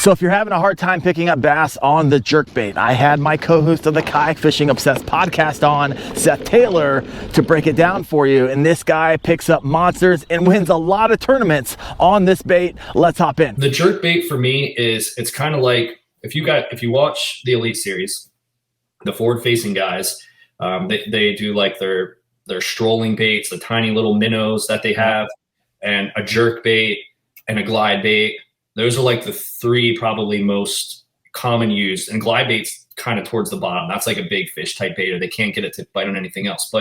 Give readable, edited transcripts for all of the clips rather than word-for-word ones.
So if you're having a hard time picking up bass on the jerkbait, I had my co-host of the Kayak Fishing Obsessed podcast on, Seth Taylor, to break it down for you. And this guy picks up monsters and wins a lot of tournaments on this bait. Let's hop in. The jerkbait for me it's kind of like if you watch the Elite Series, the forward-facing guys, they do like their strolling baits, the tiny little minnows that they have, and a jerkbait and a glide bait. Those are like the three probably most common used, and glide bait's kind of towards the bottom. That's like a big fish type bait, or they can't get it to bite on anything else.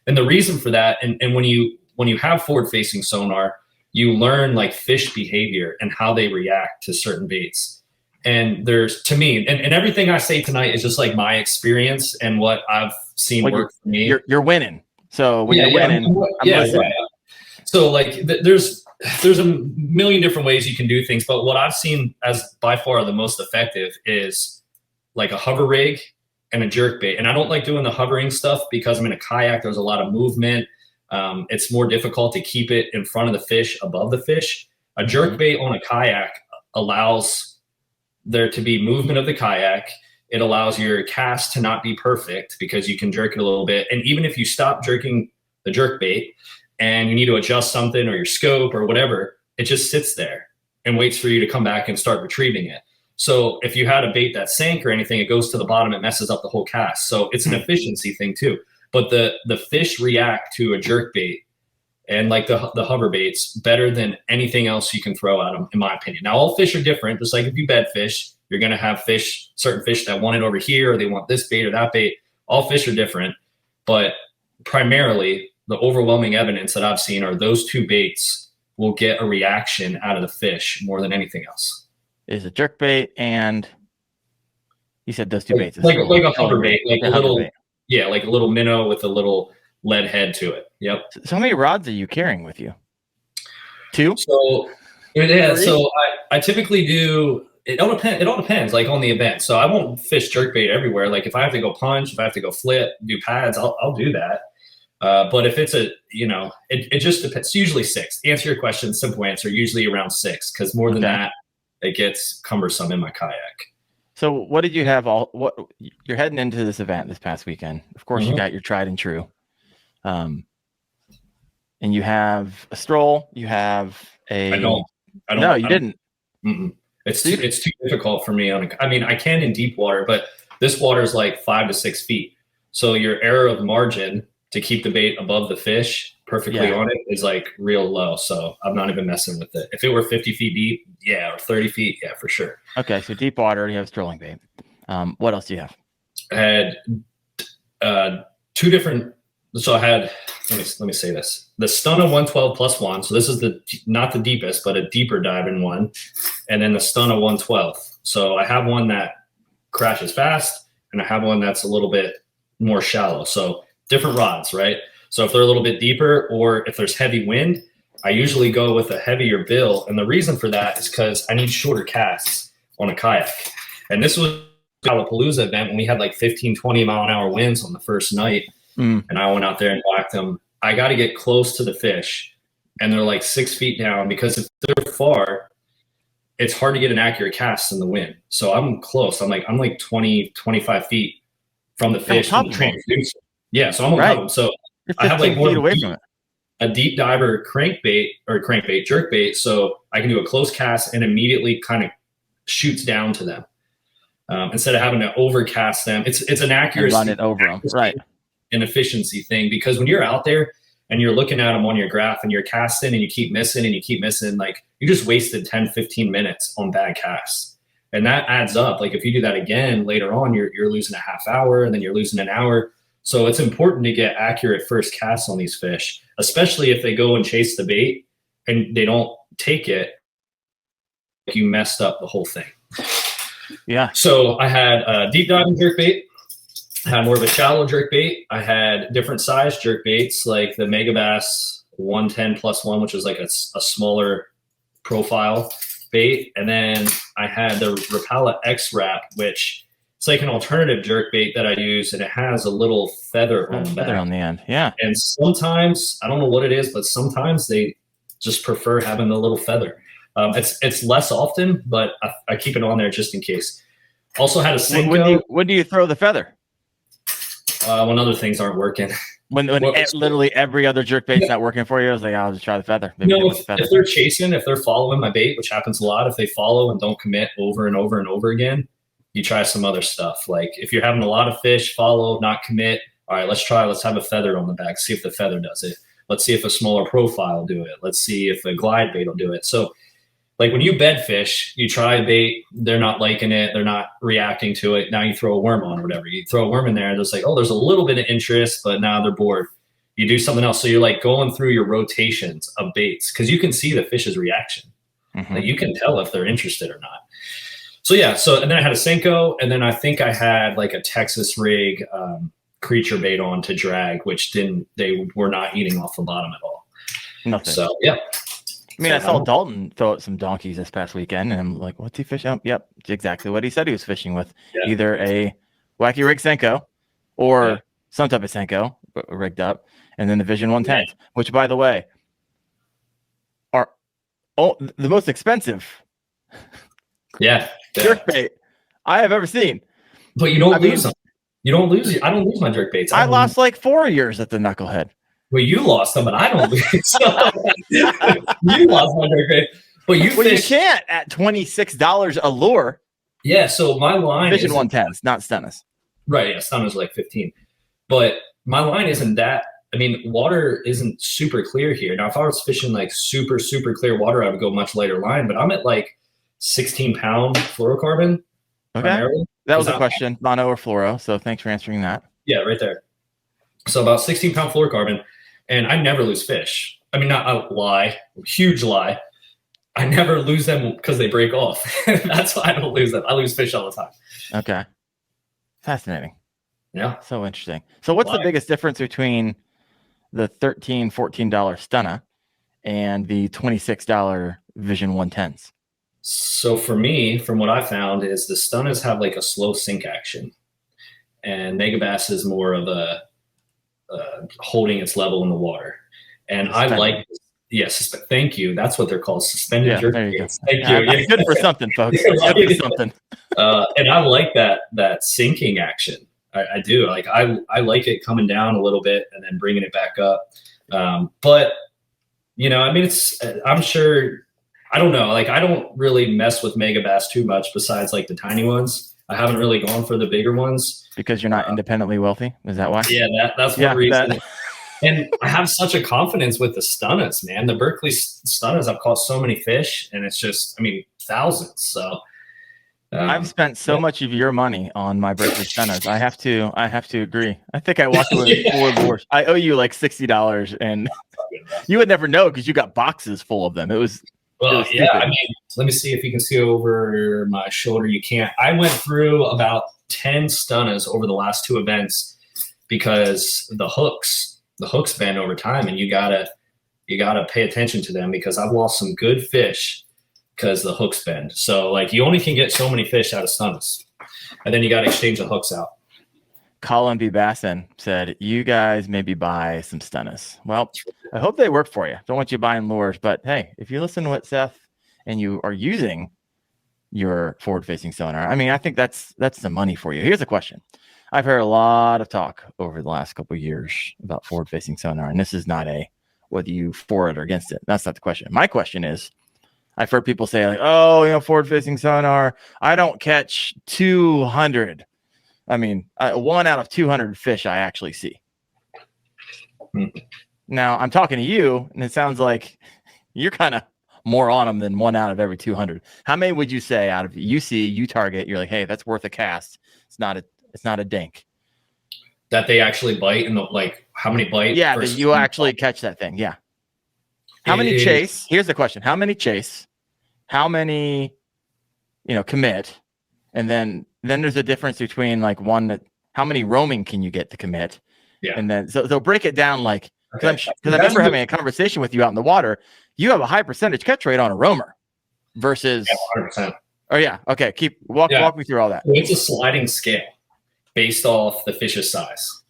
And the reason for that, and when you have forward facing sonar, you learn like fish behavior and how they react to certain baits. And there's, to me, and everything I say tonight is just like my experience and what I've seen work for me. You're winning. So when you're winning, I'm listening. So like there's a million different ways you can do things, but what I've seen as by far the most effective is like a hover rig and a jerkbait. And I don't like doing the hovering stuff because I'm in a kayak. There's a lot of movement. It's more difficult to keep it in front of the fish, above the fish. A jerkbait on a kayak allows there to be movement of the kayak. It allows your cast to not be perfect because you can jerk it a little bit. And even if you stop jerking the jerkbait and you need to adjust something or your scope or whatever, it just sits there and waits for you to come back and start retrieving it. So if you had a bait that sank or anything, it goes to the bottom, it messes up the whole cast. So it's an efficiency thing too. But the fish react to a jerkbait and like the hover baits better than anything else you can throw at them, in my opinion. Now, all fish are different. Just like if you bed fish, you're going to have certain fish that want it over here, or they want this bait or that bait. All fish are different. But primarily, the overwhelming evidence that I've seen are those two baits will get a reaction out of the fish more than anything else. Is a jerkbait, and you said those two baits. Like a hover bait, like a little bait. Yeah, like a little minnow with a little lead head to it. Yep. So how many rods are you carrying with you? 2? So yeah, so I typically do. It all depends, like on the event. So I won't fish jerkbait everywhere. Like if I have to go punch, if I have to go flip, do pads, I'll do that. But if it's it just depends. It's usually 6. To answer your question, simple answer, usually around 6, because more than that, it gets cumbersome in my kayak. So what did you have what you're heading into this event this past weekend? Of course, you got your tried and true. And you have a stroll, you have a... I don't. No, you didn't. Mm-mm. It's too difficult for me. I can in deep water, but this water is like 5 to 6 feet. So your error of margin to keep the bait above the fish perfectly on it is like real low. So I'm not even messing with it. If it were 50 feet deep, or 30 feet, for sure. Okay, so deep water, you have strolling bait. What else do you have? I had 2 different. So I had, let me say this. The Stunna 112 +1. So this is not the deepest, but a deeper diving one. And then the Stunna 112. So I have one that crashes fast, and I have one that's a little bit more shallow. So different rods, right? So if they're a little bit deeper, or if there's heavy wind, I usually go with a heavier bill. And the reason for that is because I need shorter casts on a kayak. And this was a Palapalooza event when we had like 15, 20 mile an hour winds on the first night. And I went out there and whacked them. I got to get close to the fish, and they're like 6 feet down, because if they're far, it's hard to get an accurate cast in the wind. So I'm close. I'm like 20, 25 feet from the fish. From the transducer. Yeah, so I'm on top of them. So I have like more away from it. A deep diver jerkbait, so I can do a close cast and immediately kind of shoots down to them instead of having to overcast them. It's an accuracy, run it over them, right? An efficiency thing, because when you're out there and you're looking at them on your graph and you're casting and you keep missing, like you just wasted 10, 15 minutes on bad casts. And that adds up. Like if you do that again later on, you're losing a half hour, and then you're losing an hour. So it's important to get accurate first casts on these fish, especially if they go and chase the bait and they don't take it. You messed up the whole thing. Yeah. So I had a deep diving jerkbait. I had more of a shallow jerkbait. I had different size jerkbaits, like the Megabass 110 +1, which is like a smaller profile bait. And then I had the Rapala X-Wrap, which it's like an alternative jerkbait that I use, and it has a little feather on the back. Feather on the end, yeah. And sometimes, I don't know what it is, but sometimes they just prefer having the little feather. It's less often, but I keep it on there just in case. Also had a Senko. When do you throw the feather? When other things aren't working. When literally every other jerkbait's not working for you, I was like, I'll just try the feather. Maybe if they're chasing, if they're following my bait, which happens a lot, if they follow and don't commit over and over and over again, you try some other stuff. Like if you're having a lot of fish, follow, not commit. All right, let's have a feather on the back. See if the feather does it. Let's see if a smaller profile will do it. Let's see if a glide bait will do it. So like when you bed fish, you try bait, they're not liking it, they're not reacting to it. Now you throw a worm on or whatever. You throw a worm in there and it's like, oh, there's a little bit of interest, but now they're bored. You do something else. So you're like going through your rotations of baits because you can see the fish's reaction. Mm-hmm. Like you can tell if they're interested or not. So yeah, and then I had a Senko, and then I think I had like a Texas rig creature bait on to drag, which they were not eating off the bottom at all. Nothing. So yeah. I mean, I saw Dalton throw out some donkeys this past weekend, and I'm like, what's he fishing? Yep, exactly what he said he was fishing with. Yeah. Either a wacky rig Senko or some type of Senko rigged up, and then the Vision 110, which, by the way, are the most expensive jerkbait I have ever seen. But you don't lose them. You don't lose it. I don't lose my jerkbaits. I lost like 4 years at the Knucklehead. Well, you lost them, but I don't lose. You lost my jerkbait. But you can't at $26 a lure. Yeah, so my line Vision 110s, not Stennis. Right, yeah, Stennis like 15. But my line isn't that. I mean, water isn't super clear here. Now, if I was fishing like super, super clear water, I would go much lighter line. But I'm at like 16-pound fluorocarbon. Okay. Primarily. That was a question, mono or fluoro. So thanks for answering that. Yeah, right there. So about 16-pound fluorocarbon. And I never lose fish. I mean, not a lie, huge lie. I never lose them because they break off. That's why I don't lose them. I lose fish all the time. Okay. Fascinating. Yeah. So interesting. So what's the biggest difference between the $13, $14 Stunna and the $26 Vision 110s? So for me, from what I found, is the Stunnas have like a slow sink action. And Megabass is more of a holding its level in the water. And I like, yes, thank you. That's what they're called, suspended jerkbaits. Thank you. Yeah. Good for something, folks. Good for something. And I like that sinking action. I do. Like I like it coming down a little bit and then bringing it back up. But you know, I mean, I'm sure. I don't know. Like I don't really mess with Megabass too much. Besides like the tiny ones, I haven't really gone for the bigger ones. Because you're not independently wealthy? Is that why? Yeah, that's one reason. And I have such a confidence with the Stunnas, man. The Berkeley Stunnas, I've caught so many fish, and it's just, I mean, thousands. So I've spent so much of your money on my Berkeley Stunnas. I have to agree. I think I walked away with 4 lures. I owe you like $60, and you would never know because you got boxes full of them. It was yeah. I mean, let me see if you can see over my shoulder. You can't. I went through about 10 Stunnas over the last 2 events because the hooks bend over time, and you gotta pay attention to them because I've lost some good fish because the hooks bend. So like you only can get so many fish out of Stunnas, and then you got to exchange the hooks out. Colin B. Basson said, you guys maybe buy some Stunnas. Well, I hope they work for you. Don't want you buying lures, but hey, if you listen to what Seth and you are using your forward-facing sonar, I mean, I think that's the money for you. Here's a question. I've heard a lot of talk over the last couple of years about forward-facing sonar, and this is not whether you for it or against it. That's not the question. My question is, I've heard people say like, oh, you know, forward-facing sonar, I don't catch 200. I mean, 1 out of 200 fish I actually see. Now I'm talking to you, and it sounds like you're kind of more on them than 1 out of every 200. How many would you say out of you target? You're like, hey, that's worth a cast. It's not a dink. That they actually bite, and like how many bite? Yeah, that you actually catch that thing. Yeah. How many chase? Here's the question: how many chase? How many, commit? And then there's a difference between like how many roaming can you get to commit? Yeah. And then so break it down like because I remember having a conversation with you out in the water. You have a high percentage catch rate on a roamer versus 100%. Oh yeah. Okay. Walk me through all that. It's a sliding scale based off the fish's size.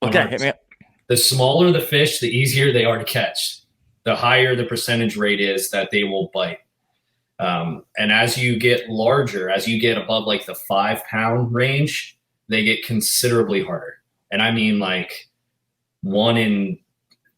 Okay. Hit me up. The smaller the fish, the easier they are to catch. The higher the percentage rate is that they will bite. And as you get larger, as you get above like the 5-pound range, they get considerably harder. And I mean like 1 in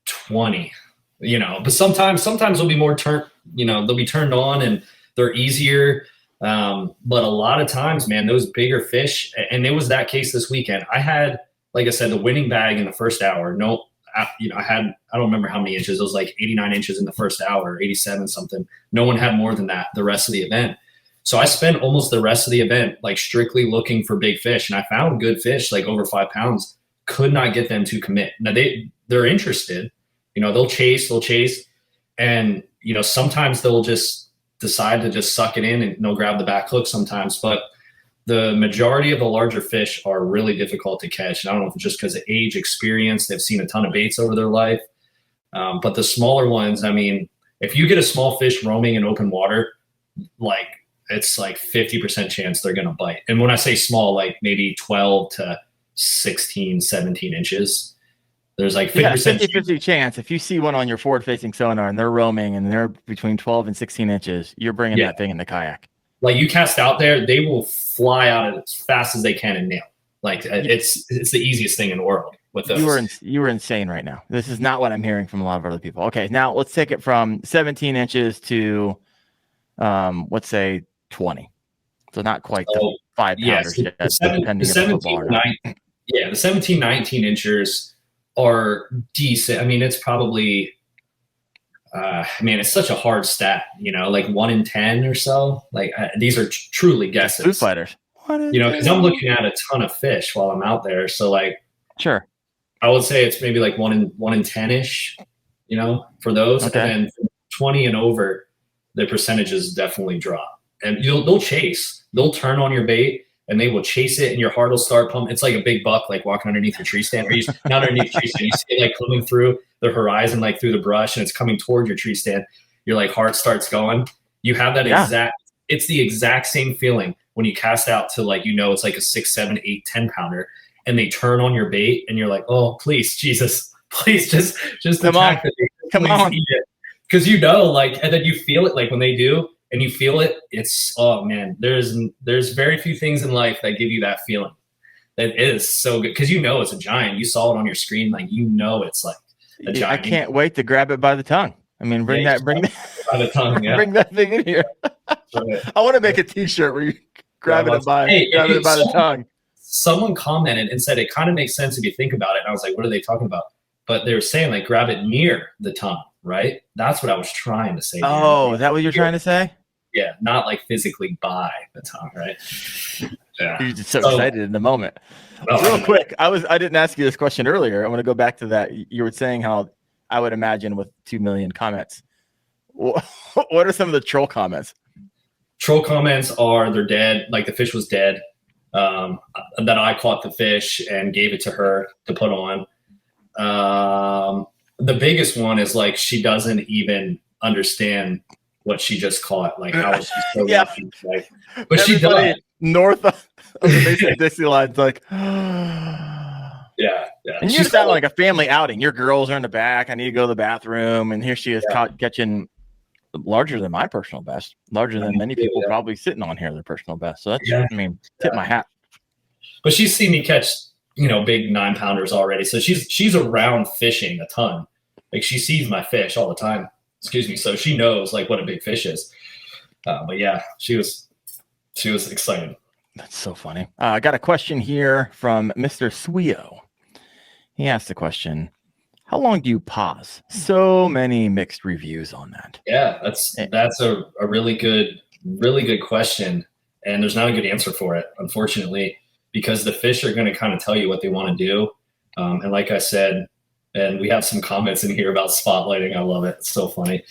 20, but sometimes they'll be more they'll be turned on and they're easier. But a lot of times, man, those bigger fish, and it was that case this weekend. I had, like I said, the winning bag in the first hour. I don't remember how many inches. It was like 89 inches in the first hour, 87 something. No one had more than that the rest of the event. So I spent almost the rest of the event like strictly looking for big fish, and I found good fish like over 5 pounds. Could not get them to commit. Now they're interested. They'll chase, and sometimes they'll just decide to just suck it in and they'll grab the back hook sometimes. But the majority of the larger fish are really difficult to catch. And I don't know if it's just because of age, experience, they've seen a ton of baits over their life. But the smaller ones, I mean, if you get a small fish roaming in open water, like it's like 50% chance they're going to bite. And when I say small, like maybe 12 to 16, 17 inches, there's like 50% 50 chance. If you see one on your forward facing sonar and they're roaming and they're between 12 and 16 inches, you're bringing that thing in the kayak. Like you cast out there, they will fly out as fast as they can and nail. Like it's the easiest thing in the world with those. You were insane right now. This is not what I'm hearing from a lot of other people. Okay, now let's take it from 17 inches to let's say 20. So not quite the 5 pounders yet, depending on the 17, 19 inchers are decent. I mean, it's probably it's such a hard stat, like 1 in 10 or so. Like these are truly guesses. Food fighters. Because I'm looking at a ton of fish while I'm out there. So like, sure, I would say it's maybe like 1 in 10-ish, for those. Okay. And then 20 and over, the percentages definitely drop. And they'll chase. They'll turn on your bait and they will chase it, and your heart will start pumping. It's like a big buck, like walking underneath your tree stand, or not underneath the tree stand. You see it like coming through the horizon, like through the brush, and it's coming toward your tree stand. Your like heart starts going. You have that it's the exact same feeling when you cast out to like, it's like a 6, 7, 8, 10 pounder, and they turn on your bait, and you're like, oh, please, Jesus, please just attack the bait. Come on. Because like, and then you feel it, like when they do, and you feel it, it's, oh man, there's very few things in life that give you that feeling. It is so good because it's a giant. You saw it on your screen, like it's like a giant. I can't wait to grab it by the tongue. I mean, bring that by the tongue. Yeah. Bring that thing in here. Right. I want to make a T-shirt where you grab it by the tongue. Someone commented and said it kind of makes sense if you think about it. And I was like, what are they talking about? But they were saying like grab it near the tongue, right? That's what I was trying to say. Oh, is that what you're trying to say? Yeah, not like physically by the tongue, right? Yeah. You're just so excited in the moment. Real quick, I didn't ask you this question earlier. I want to go back to that. You were saying how I would imagine with 2 million comments. What are some of the troll comments? Troll comments are they're dead, like the fish was dead. That I caught the fish and gave it to her to put on. The biggest one is like she doesn't even understand what she just caught. Like how is she so lucky? Like, but she does. North of the basic Dixie line's like yeah. And you sound like a family outing. Your girls are in the back. I need to go to the bathroom, and here she is catching larger than my personal best, larger than many people probably sitting on here, their personal best. So that's tip my hat. But she's seen me catch big 9-pounders already, so she's around fishing a ton. Like she sees my fish all the time. Excuse me. So she knows like what a big fish is. But yeah, she was excited. That's so funny. I got a question here from Mr. Sweo. He asked the question, how long do you pause? So many mixed reviews on that. Yeah, that's a really good question. And there's not a good answer for it, unfortunately, because the fish are going to kind of tell you what they want to do. And like I said, and we have some comments in here about spotlighting. I love it. It's so funny.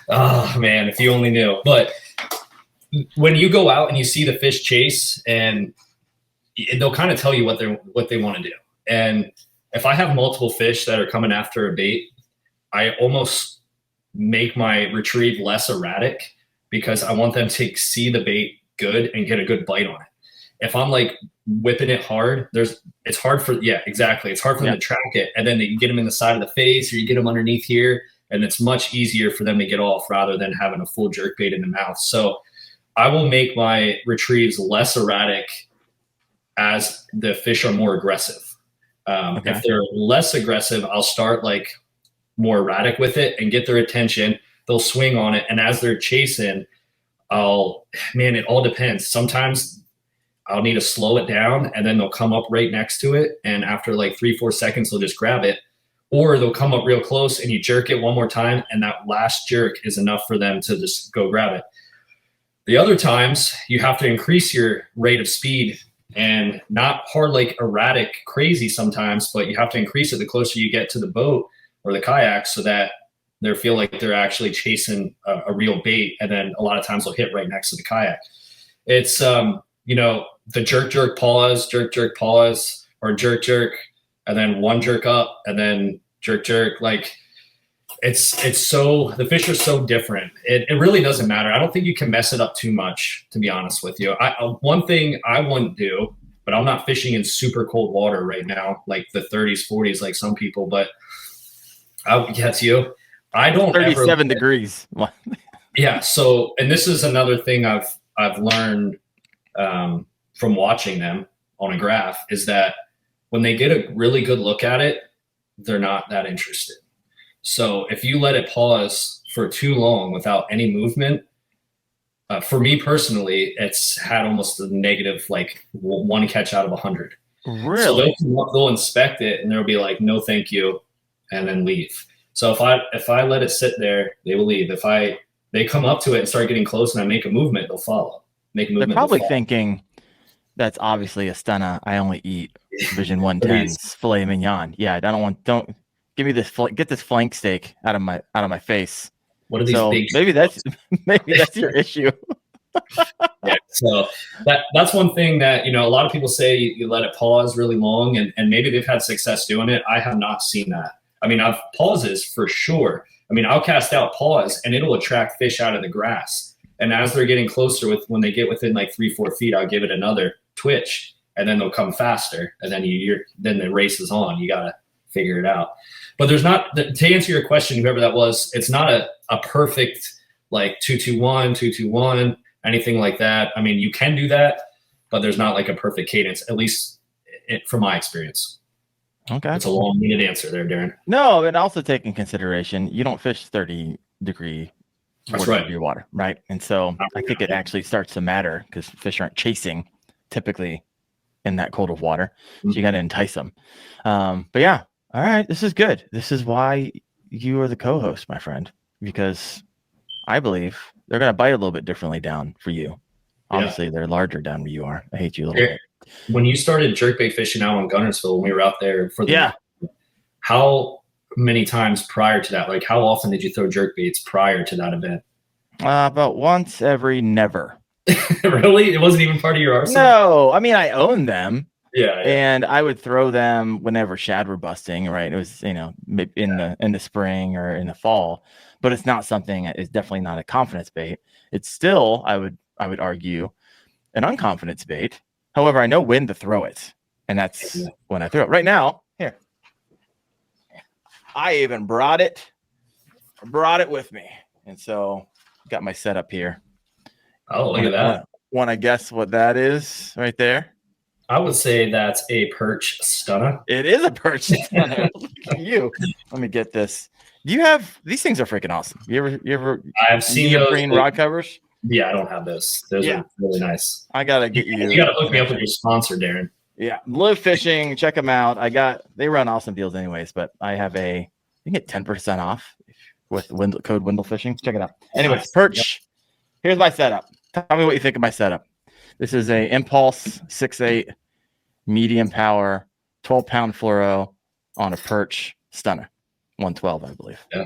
Oh man, if you only knew. But when you go out and you see the fish chase, and they'll kind of tell you what they want to do. And if I have multiple fish that are coming after a bait, I almost make my retrieve less erratic because I want them to see the bait good and get a good bite on it. If I'm like whipping it hard, it's hard for, exactly. It's hard for them to track it. And then you get them in the side of the face, or you get them underneath here, and it's much easier for them to get off rather than having a full jerkbait in the mouth. So I will make my retrieves less erratic as the fish are more aggressive. If they're less aggressive, I'll start like more erratic with it and get their attention. They'll swing on it. And as they're chasing, it all depends. Sometimes I'll need to slow it down and then they'll come up right next to it. And after like 3-4 seconds, they'll just grab it, or they'll come up real close and you jerk it one more time. And that last jerk is enough for them to just go grab it. The other times you have to increase your rate of speed, and not hard, like erratic, crazy sometimes, but you have to increase it the closer you get to the boat or the kayak so that they feel like they're actually chasing a real bait. And then a lot of times they'll hit right next to the kayak. It's, the jerk, pause, or jerk, and then one jerk up and then jerk. Like the fish are so different. It really doesn't matter. I don't think you can mess it up too much, to be honest with you. One thing I wouldn't do, but I'm not fishing in super cold water right now, like the 30s, 40s, like some people, but I'll get to you. I don't 37 degrees. Yeah. So, and this is another thing I've learned from watching them on a graph, is that when they get a really good look at it, they're not that interested. So if you let it pause for too long without any movement, for me personally, it's had almost a negative, like one catch out of 100. Really? So they'll inspect it and they'll be like, no, thank you, and then leave. So if I let it sit there, they will leave. If they come up to it and start getting close and I make a movement, they'll follow. Make a movement. They're probably thinking that's obviously a stunner. I only eat Vision 110's filet mignon. Yeah, don't give me this. Get this flank steak out of my face. What are these big? Maybe that's your issue. Yeah, so that's one thing that, a lot of people say you let it pause really long, and maybe they've had success doing it. I have not seen that. I mean, I've pauses for sure. I mean, I'll cast out pause and it'll attract fish out of the grass. And as they're getting closer, when they get within like 3-4 feet, I'll give it another twitch, and then they'll come faster. And then then the race is on. You got to figure it out. But there's not, to answer your question, whoever that was, it's not a perfect like 2-2-1, 2-2-1, anything like that. I mean, you can do that, but there's not like a perfect cadence, at least from my experience. Okay. It's a long-winded answer there, Darren. No, and also take in consideration, you don't fish 30-degree, 40-degree water, right? And so I think it actually starts to matter because fish aren't chasing typically in that cold of water. So you got to entice them. But yeah, all right, this is good. This is why you are the co-host, my friend, because I believe they're going to bite a little bit differently down for you. Obviously, they're larger down where you are. I hate you a little bit. When you started jerkbait fishing out in Gunnersville, when we were out there for how many times prior to that? Like, how often did you throw jerkbaits prior to that event? About once every never. Really? It wasn't even part of your arsenal? No, I mean, I own them. Yeah. And I would throw them whenever shad were busting, right? It was, in the spring or in the fall, but it's not something, it's definitely not a confidence bait. It's still, I would argue, an unconfidence bait. However, I know when to throw it, and that's when I throw it. Right now, here, I even brought it with me, and so got my setup here. Oh, look at that! Want to guess what that is right there? I would say that's a perch stunner. It is a perch stunner. Look at you. Let me get this. You have these things are freaking awesome. You ever? I've seen those green rod covers. Yeah, I don't have those. Those are really nice. I gotta get you. You gotta hook me up with your sponsor, Darren. Yeah, Live Fishing. Check them out. They run awesome deals, anyways. But I have you get 10% off with code Wendell Fishing. Check it out. Anyways, perch. Yep. Here's my setup. Tell me what you think of my setup. This is a Impulse 6.8 medium power 12-pound fluoro on a perch stunner, 112, I believe. Yeah.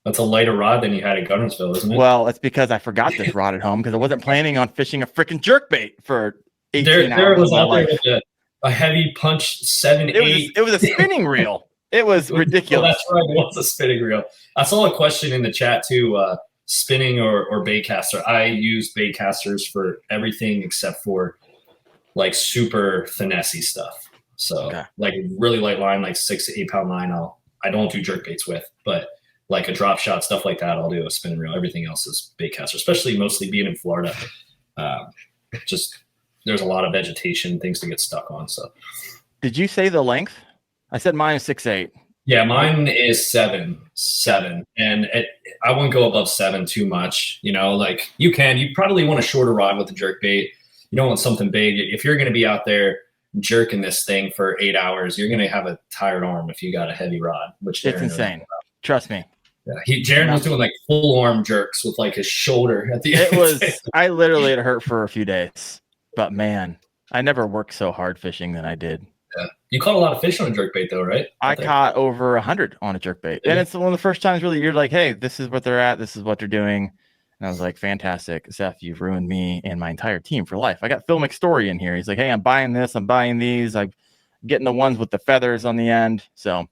That's a lighter rod than you had at Gunnersville, isn't it? Well, it's because I forgot this rod at home because I wasn't planning on fishing a freaking jerkbait for 18 hours. There was out there with a heavy punch 7.8. It was a spinning reel. It was ridiculous. Well, that's right. It was a spinning reel. I saw a question in the chat too, spinning or baitcaster. I use baitcasters for everything except for like super finessey stuff. So like really light line, like 6 to 8 pound line, I don't do jerk baits with, but like a drop shot, stuff like that, I'll do a spinning reel. Everything else is bait caster, especially mostly being in Florida. Just there's a lot of vegetation, things to get stuck on. So, did you say the length? I said mine is 6'8". Yeah, mine is 7'7", and I wouldn't go above 7 too much. You know, like you probably want a shorter rod with the jerkbait. You don't want something big. If you're going to be out there jerking this thing for 8 hours, you're going to have a tired arm if you got a heavy rod, which it's insane. Trust me. Yeah, Jaron was doing like full arm jerks with like his shoulder at the end. It was, I literally had hurt for a few days, but man, I never worked so hard fishing than I did. Yeah. You caught a lot of fish on a jerkbait though, right? I caught over 100 on a jerkbait. And it's one of the first times really you're like, hey, this is what they're at. This is what they're doing. And I was like, fantastic. Seth, you've ruined me and my entire team for life. I got Phil McStory in here. He's like, hey, I'm buying this. I'm buying these. I'm getting the ones with the feathers on the end. So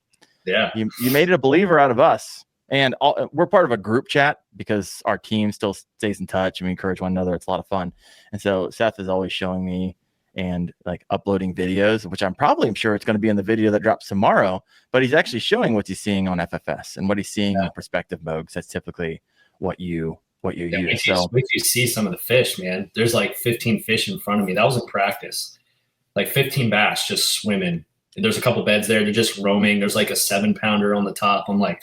yeah, you made it a believer out of us. And we're part of a group chat because our team still stays in touch and we encourage one another. It's a lot of fun. And so Seth is always showing me and like uploading videos, which I'm sure it's going to be in the video that drops tomorrow, but he's actually showing what he's seeing on FFS and what he's seeing in perspective mode. That's typically what you use. So wait till you see some of the fish, man. There's like 15 fish in front of me. That was in practice. Like 15 bass just swimming. There's a couple beds there. They're just roaming. There's like a 7-pounder on the top. I'm like,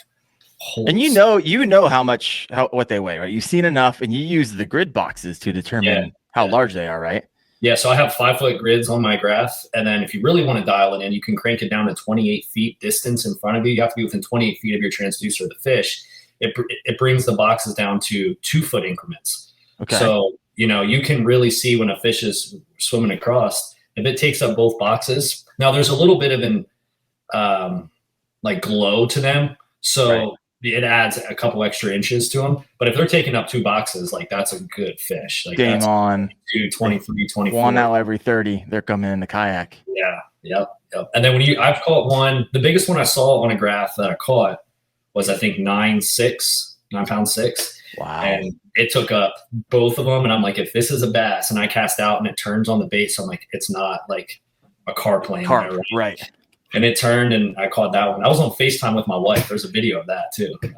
and you know what they weigh, right? You've seen enough and you use the grid boxes to determine how large they are, right? Yeah, so I have 5-foot grids on my graph, and then if you really want to dial it in, you can crank it down to 28 feet distance in front of you. You have to be within 28 feet of your transducer of the fish. It brings the boxes down to 2-foot increments. Okay. So, you know, you can really see when a fish is swimming across. If it takes up both boxes, now there's a little bit of an like glow to them, so it adds a couple extra inches to them. But if they're taking up 2 boxes, like that's a good fish. Like game on 23, 24. 1 out every 30. They're coming in the kayak. Yeah. Yep. And then I've caught one, the biggest one I saw on a graph that I caught was I think 9 pound 6. Wow. And it took up both of them. And I'm like, if this is a bass and I cast out and it turns on the bait, so I'm like, it's not like a car plane. Right. And it turned and I caught that one. I was on FaceTime with my wife. There's a video of that too. That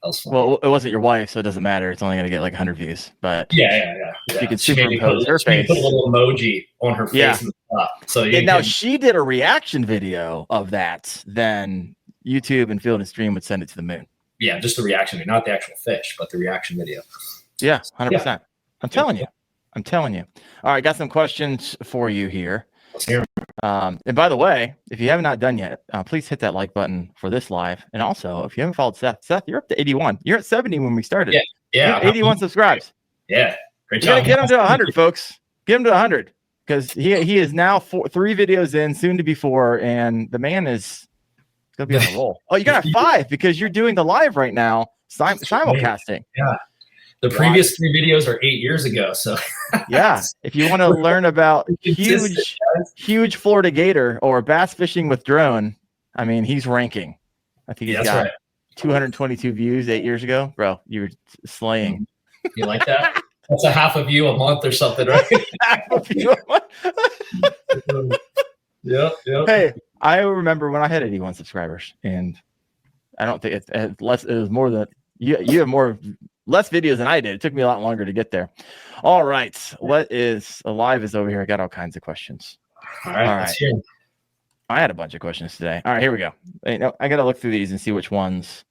was fun. Well, it wasn't your wife, so it doesn't matter. It's only going to get like 100 views. But yeah. You can superimpose her face. Put a little emoji on her face in the top. So she did a reaction video of that. Then YouTube and Field and Stream would send it to the moon. Yeah, just the reaction video, not the actual fish, but the reaction video. Yeah, 100%. I'm telling you. All right, got some questions for you here. Let's hear them. And by the way, if you have not done yet, please hit that like button for this live. And also, if you haven't followed Seth, you're up to 81. You're at 70 when we started. Yeah. 81 subscribes. Yeah. Great You job. gotta get him to 100, folks. Get him to 100 because he is now 3 videos in, soon to be 4, and the man is gonna be on a roll. Oh, you got 5 because you're doing the live right now, simulcasting. Yeah. The previous 3 videos are 8 years ago. So yeah, if you want to learn about huge Florida gator or bass fishing with drone, I mean, he's ranking. I think he's got 222 views 8 years ago. Bro, you were slaying. You like that? That's a half a view a month or something, right? Half a view a month. Yep. Hey, I remember when I had 81 subscribers, and I don't think it's less. It was more than you have less videos than I did. It took me a lot longer to get there. All right. What is alive is over here. I got all kinds of questions. All right. I had a bunch of questions today. All right, here we go. I got to look through these and see which ones.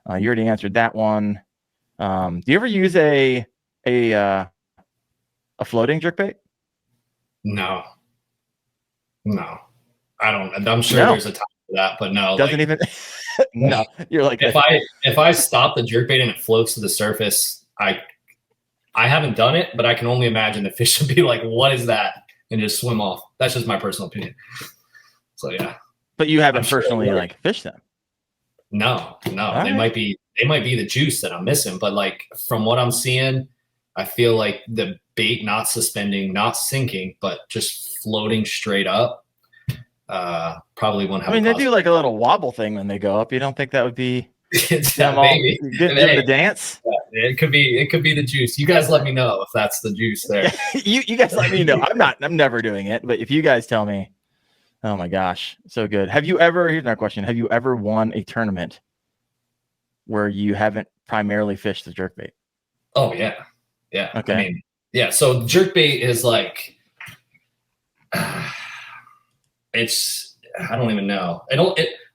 You already answered that one. Do you ever use a floating jerkbait? No, I don't. I'm sure there's a time for that, but no. Doesn't even. No, you're like if I stop the jerkbait and it floats to the surface, I haven't done it, but I can only imagine the fish would be like, "What is that?" and just swim off. That's just my personal opinion. So yeah. But you haven't personally like fished them. No. They might be the juice that I'm missing, but like from what I'm seeing, I feel like the bait not suspending, not sinking, but just floating straight up. Probably won't have. I mean, they do like a little wobble thing when they go up. You don't think that would be them the dance? Yeah, it could be the juice. You guys let me know if that's the juice there. you guys let me know. I'm never doing it, but if you guys tell me, oh my gosh, so good. Here's another question. Have you ever won a tournament where you haven't primarily fished the jerkbait? Oh yeah. Yeah. Okay. I mean, yeah. So jerkbait is like, I don't even know.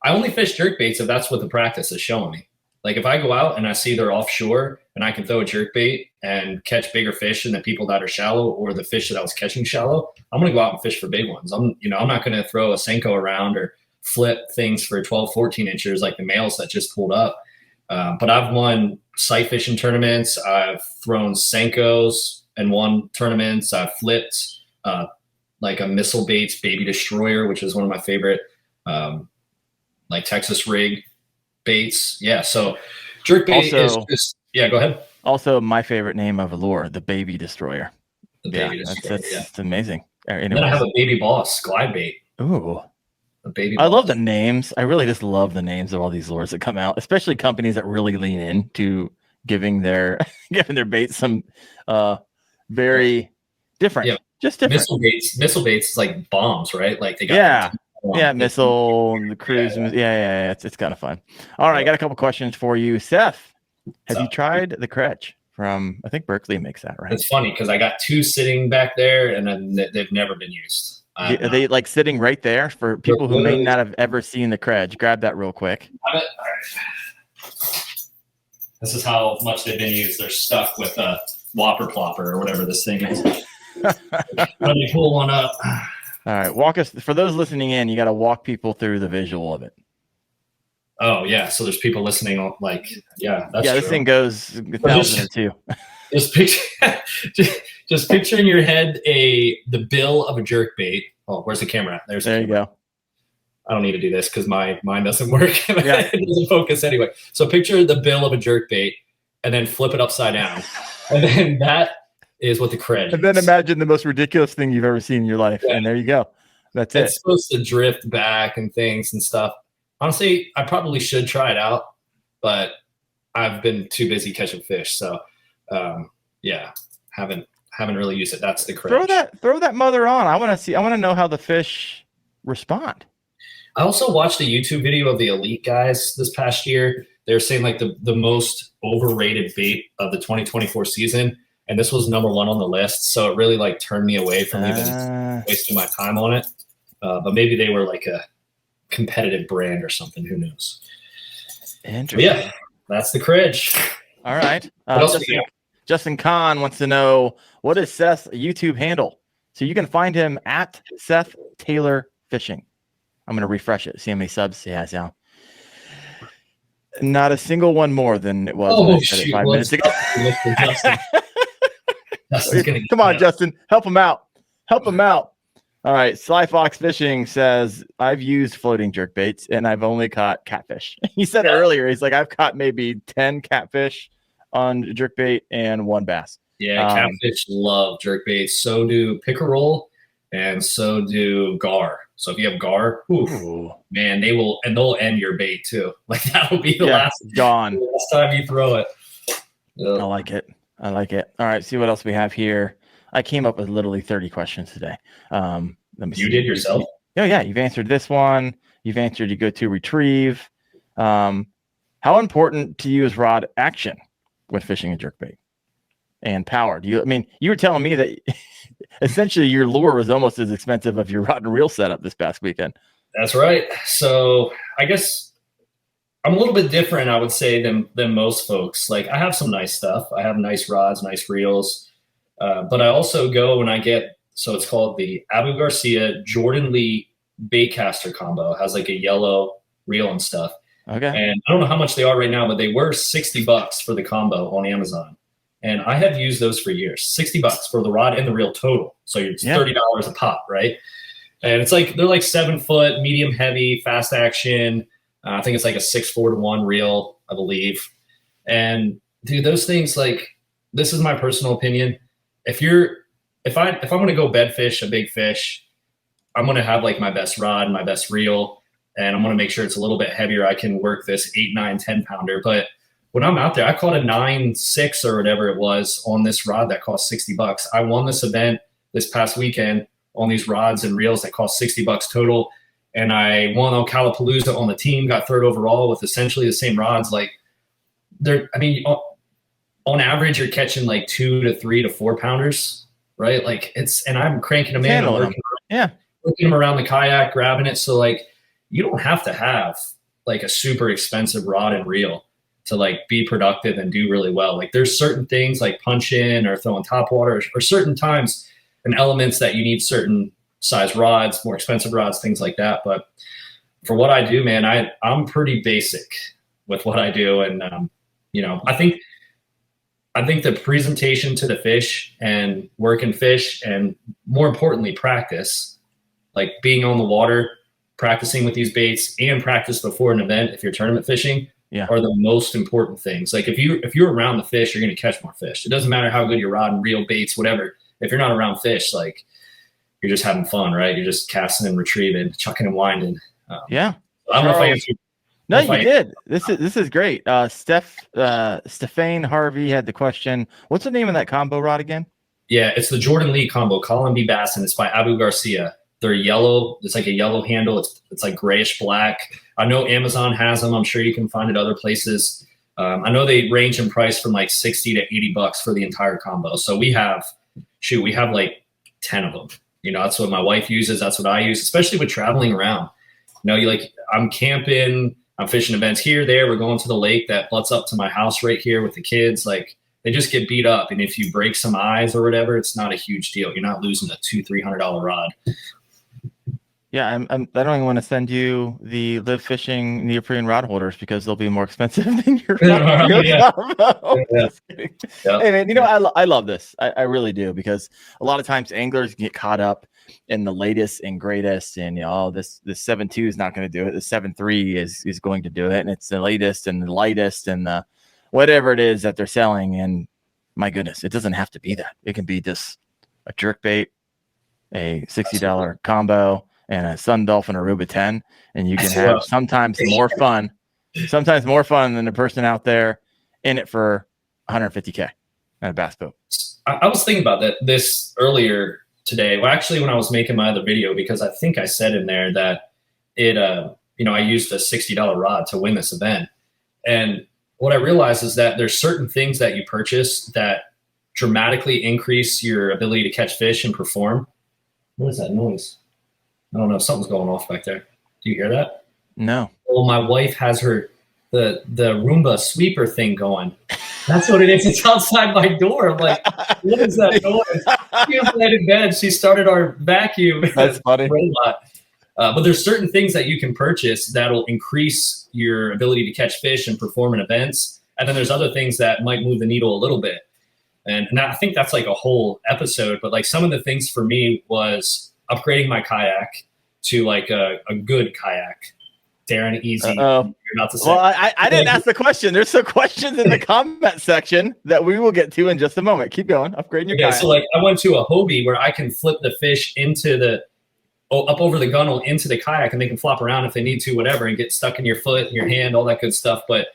I only fish jerkbaits if that's what the practice is showing me. Like if I go out and I see they're offshore and I can throw a jerkbait and catch bigger fish than the people that are shallow or the fish that I was catching shallow, I'm going to go out and fish for big ones. I'm not going to throw a Senko around or flip things for 12, 14 inches like the males that just pulled up. But I've won sight fishing tournaments. I've thrown Senkos and won tournaments. I've flipped like a Missile Baits Baby Destroyer, which is one of my favorite like Texas rig baits. Yeah, so jerkbait is just, yeah, go ahead. Also, my favorite name of a lure, the Baby Destroyer. The Baby Destroyer, that's amazing. And then I have a Baby Boss glide bait. Ooh. I love the names. I really just love the names of all these lures that come out, especially companies that really lean into giving their baits some very different, just different. Missile baits is like bombs, right? Like they got missile and the cruise. Yeah. It's kind of fun. All right, I got a couple questions for you, Seth. Have you tried the Creg from? I think Berkeley makes that, right? It's funny because I got 2 sitting back there, and then they've never been used. Are they like sitting right there for people who may not have ever seen the Creg? Grab that real quick. All right. This is how much they've been used. They're stuck with a whopper plopper or whatever this thing is. Let me pull one up. All right, walk us, for those listening in, you got to walk people through the visual of it. Oh yeah, so there's people listening like, that's this thing goes 1,000 or 2. Just picture in your head the bill of a jerkbait. Oh, where's the camera at? There you go. I don't need to do this because my mind doesn't work. It doesn't focus anyway. So picture the bill of a jerkbait and then flip it upside down. And then that is what the Creg And then imagine the most ridiculous thing you've ever seen in your life. Yeah. And there you go. That's it. It's supposed to drift back and things and stuff. Honestly, I probably should try it out, but I've been too busy catching fish. So haven't really used it. That's the Creg. Throw that mother on. I want to know how the fish respond. I also watched a YouTube video of the elite guys this past year. They're saying like the most overrated bait of the 2024 season. And this was number 1 on the list. So it really like turned me away from even wasting my time on it. But maybe they were like a competitive brand or something. Who knows? Interesting. But yeah, that's the Creg. All right. Justin Kahn wants to know, what is Seth's YouTube handle? So you can find him at Seth Taylor Fishing. I'm going to refresh it. See how many subs he has now. Not a single one more than it was 5 minutes ago. Come on, Justin. Help him out. All right. Sly Fox Fishing says, I've used floating jerkbaits and I've only caught catfish. He said earlier, he's like, I've caught maybe 10 catfish on jerkbait and 1 bass. Yeah, catfish love jerkbaits. So do pickerel and so do gar. So if you have gar, man, they'll end your bait too. Like that will be the last time you throw it. I like it. All right, see what else we have here. I came up with literally 30 questions today. Let me see. You did yourself? Oh yeah, you've answered this one. You've answered you go to retrieve. How important to you is rod action when fishing a jerkbait and power? You were telling me that essentially your lure was almost as expensive of your rod and reel setup this past weekend. That's right. So I guess I'm a little bit different, I would say, than most folks. Like I have some nice stuff. I have nice rods, nice reels. But I also go and I get, so it's called the Abu Garcia Jordan Lee baitcaster combo. It has like a yellow reel and stuff. Okay. And I don't know how much they are right now, but they were $60 for the combo on Amazon. And I have used those for years. $60 for the rod and the reel total. So it's $30 a pop, right? And it's like, they're like 7 foot, medium heavy, fast action. I think it's like a 6-4-1 reel, I believe. And dude, those things, like, this is my personal opinion. If I'm going to go bed fish a big fish, I'm going to have like my best rod, my best reel, and I'm going to make sure it's a little bit heavier. I can work this 8, 9, 10 pounder. But when I'm out there, I caught a 9.6 or whatever it was on this rod that cost $60. I won this event this past weekend on these rods and reels that cost $60 total. And I won Ocalapalooza on the team, got 3rd overall with essentially the same rods. Like, I mean, on average, you're catching like 2 to 3 to 4 pounders, right? Like and I'm cranking them in, I'm working them around the kayak, grabbing it. So like, you don't have to have like a super expensive rod and reel to like be productive and do really well. Like there's certain things like punch in or throwing top water or certain times and elements that you need certain size rods, more expensive rods, things like that. But for what I do, man, I'm pretty basic with what I do. And, you know, I think the presentation to the fish and working fish and more importantly, practice, like being on the water, practicing with these baits and practice before an event, if you're tournament fishing, are the most important things. Like if you're around the fish, you're going to catch more fish. It doesn't matter how good your rod and reel, baits, whatever. If you're not around fish, like you're just having fun, right? You're just casting and retrieving, chucking and winding. I don't know if I answered. No, you did. This is great. Stephane Harvey had the question. What's the name of that combo rod again? Yeah, it's the Jordan Lee combo, Colin B. Bass, and it's by Abu Garcia. They're yellow. It's like a yellow handle. It's like grayish black. I know Amazon has them. I'm sure you can find it other places. I know they range in price from like $60 to $80 for the entire combo. So we have like 10 of them. You know, that's what my wife uses. That's what I use, especially with traveling around. You know, I'm camping, I'm fishing events here, there. We're going to the lake that butts up to my house right here with the kids. Like they just get beat up. And if you break some eyes or whatever, it's not a huge deal. You're not losing a $200-$300 rod. Yeah, I don't even want to send you the Live Fishing neoprene rod holders because they'll be more expensive than your combo. Hey man, you know, I love this. I really do, because a lot of times anglers get caught up in the latest and greatest, and you know, this 7.2 is not going to do it. The 7.3 is going to do it, and it's the latest and the lightest and the whatever it is that they're selling. And my goodness, it doesn't have to be that. It can be just a jerkbait, a $60 combo, and a Sun Dolphin Aruba 10, and you can have sometimes more fun than the person out there in it for $150K on a bass boat. I was thinking about this earlier today. Well, actually, when I was making my other video, because I think I said in there that I used a $60 rod to win this event. And what I realized is that there's certain things that you purchase that dramatically increase your ability to catch fish and perform. What is that noise? I don't know. Something's going off back there. Do you hear that? No. Well, my wife has the Roomba sweeper thing going. That's what it is. It's outside my door. I'm like, what is that noise? She was laying in bed. She started our vacuum. That's funny. But there's certain things that you can purchase that'll increase your ability to catch fish and perform in events. And then there's other things that might move the needle a little bit. And I think that's like a whole episode. But like some of the things for me was upgrading my kayak to like a good kayak. Darren, easy. You're about to say. Well, I didn't ask the question. There's some questions in the comment section that we will get to in just a moment. Keep going. Upgrading your kayak. So like I went to a Hobie where I can flip the fish into up over the gunnel into the kayak, and they can flop around if they need to, whatever, and get stuck in your foot and your hand, all that good stuff. But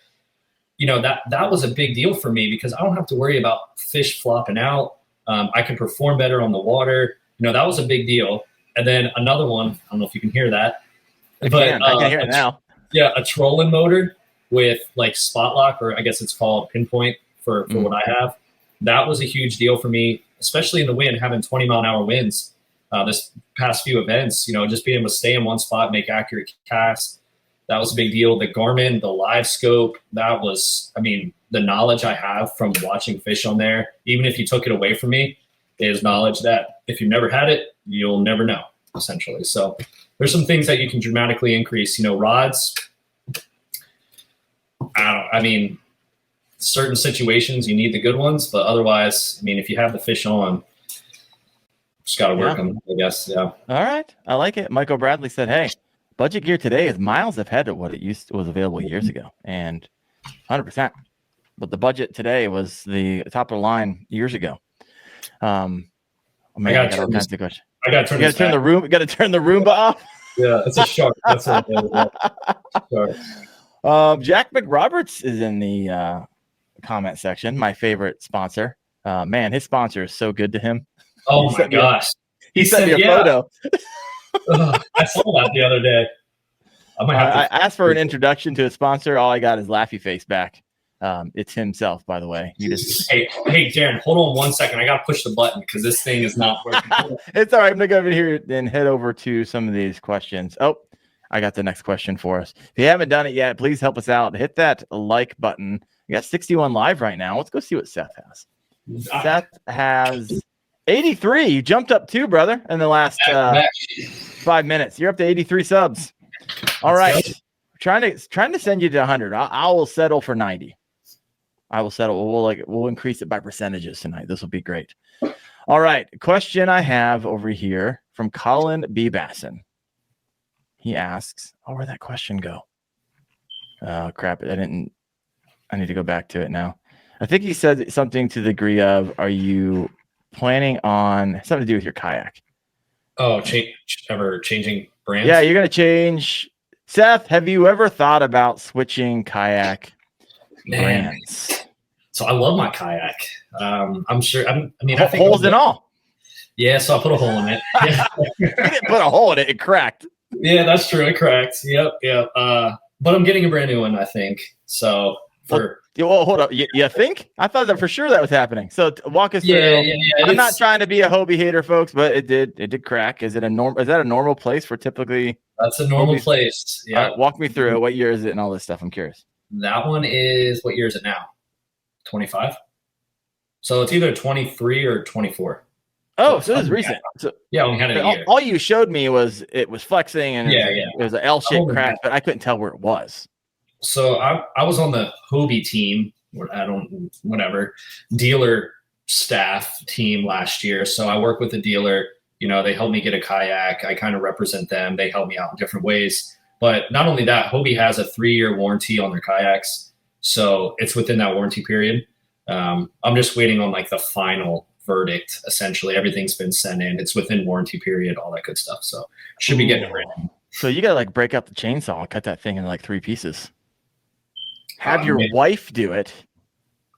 you know, that was a big deal for me because I don't have to worry about fish flopping out. I can perform better on the water. You know, that was a big deal. And then another one, I don't know if you can hear that. I can hear it now. Yeah, a trolling motor with like spot lock, or I guess it's called pinpoint for what I have. That was a huge deal for me, especially in the wind, having 20-mile-an-hour winds this past few events. You know, just being able to stay in one spot, make accurate casts. That was a big deal. The Garmin, the live scope, that was, I mean, the knowledge I have from watching fish on there, even if you took it away from me, is knowledge that if you've never had it, you'll never know, essentially. So there's some things that you can dramatically increase. You know, rods, I mean, certain situations you need the good ones, but otherwise, I mean, if you have the fish on, just got to work them, I guess. Yeah. All right. I like it. Michael Bradley said, hey, budget gear today is miles ahead of what it was available years ago, and 100%. But the budget today was the top of the line years ago. I got all kinds of questions. I got to turn the room. Got to turn the Roomba off. Yeah, it's a shark. That's what it is. Jack McRoberts is in the comment section. My favorite sponsor. Man, his sponsor is so good to him. Oh my gosh! He sent me a photo. I saw that the other day. I asked for an introduction to a sponsor. All I got is Laughy Face back. It's himself, by the way. You just hey, Darren, hold on 1 second. I got to push the button because this thing is not working. It's all right. I'm going to go over here and head over to some of these questions. Oh, I got the next question for us. If you haven't done it yet, please help us out. Hit that like button. We got 61 live right now. Let's go see what Seth has. Seth has 83. You jumped up 2, brother, in the last 5 minutes. You're up to 83 subs. All right. Trying to send you to 100. I will settle for 90. I will settle. We'll increase it by percentages tonight. This will be great. All right. Question I have over here from Colin B. Basson. He asks, where'd that question go? Oh, crap. I need to go back to it now. I think he said something to the degree of, are you planning on something to do with your kayak? Oh, ever changing brands? Yeah, you're going to change. Seth, have you ever thought about switching kayak brands? So I love my kayak. I'm sure. I think holes and all. Yeah, so I put a hole in it. Yeah. You didn't put a hole in it; it cracked. Yeah, that's true. It cracked. Yep. But I'm getting a brand new one, I think. So hold up. You think? I thought that for sure that was happening. So walk us through. Yeah, I'm not trying to be a Hobie hater, folks, but it did crack. Is that a normal place for typically? That's a normal place. Yeah. Right, walk me through it. What year is it and all this stuff? I'm curious. That one is, what year is it now? 25. So it's either 23 or 24. Oh, so this is recent. So yeah, we had it a year. All you showed me was it was flexing and it was an L-shaped crack, but I couldn't tell where it was. So I was on the Hobie team, dealer staff team last year. So I work with the dealer. You know, they help me get a kayak. I kind of represent them. They help me out in different ways. But not only that, Hobie has a 3-year warranty on their kayaks. So it's within that warranty period. I'm just waiting on like the final verdict. Essentially, everything's been sent in. It's within warranty period, all that good stuff. So should be getting it ready. So you got to like break up the chainsaw, cut that thing in like 3 pieces. Have your wife do it.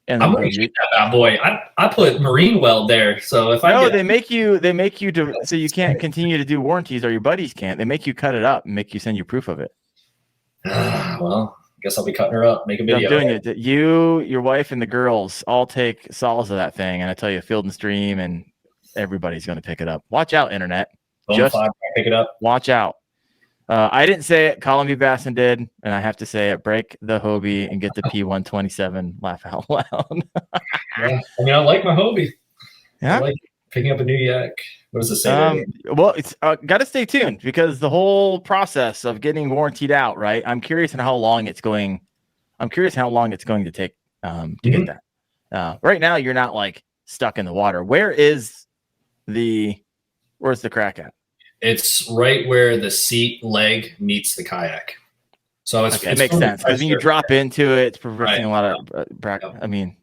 And I'm gonna shoot that bad boy. I put marine weld there. So if they make you do so you can't continue to do warranties, or your buddies can't. They make you cut it up and make you send you proof of it. Well, I guess I'll be cutting her up, make a video. I'm doing it. You, your wife, and the girls all take solace of that thing, and I tell you, Field and Stream, and everybody's going to pick it up. Watch out, internet. Just pick it up. Watch out. I didn't say it. Colin B. Basson did, and I have to say it. Break the Hobie and get the P127. Laugh out loud. Yeah, I mean, I like my Hobie. Yeah, I like picking up a new yak. What does it say? Well, it's got to stay tuned because the whole process of getting warrantied out, right? I'm curious on how long it's going. I'm curious how long it's going to take to get that. Right now, you're not like stuck in the water. Where's the crack at? It's right where the seat leg meets the kayak. So it makes sense because when you drop into it, it's preventing a lot of. I mean,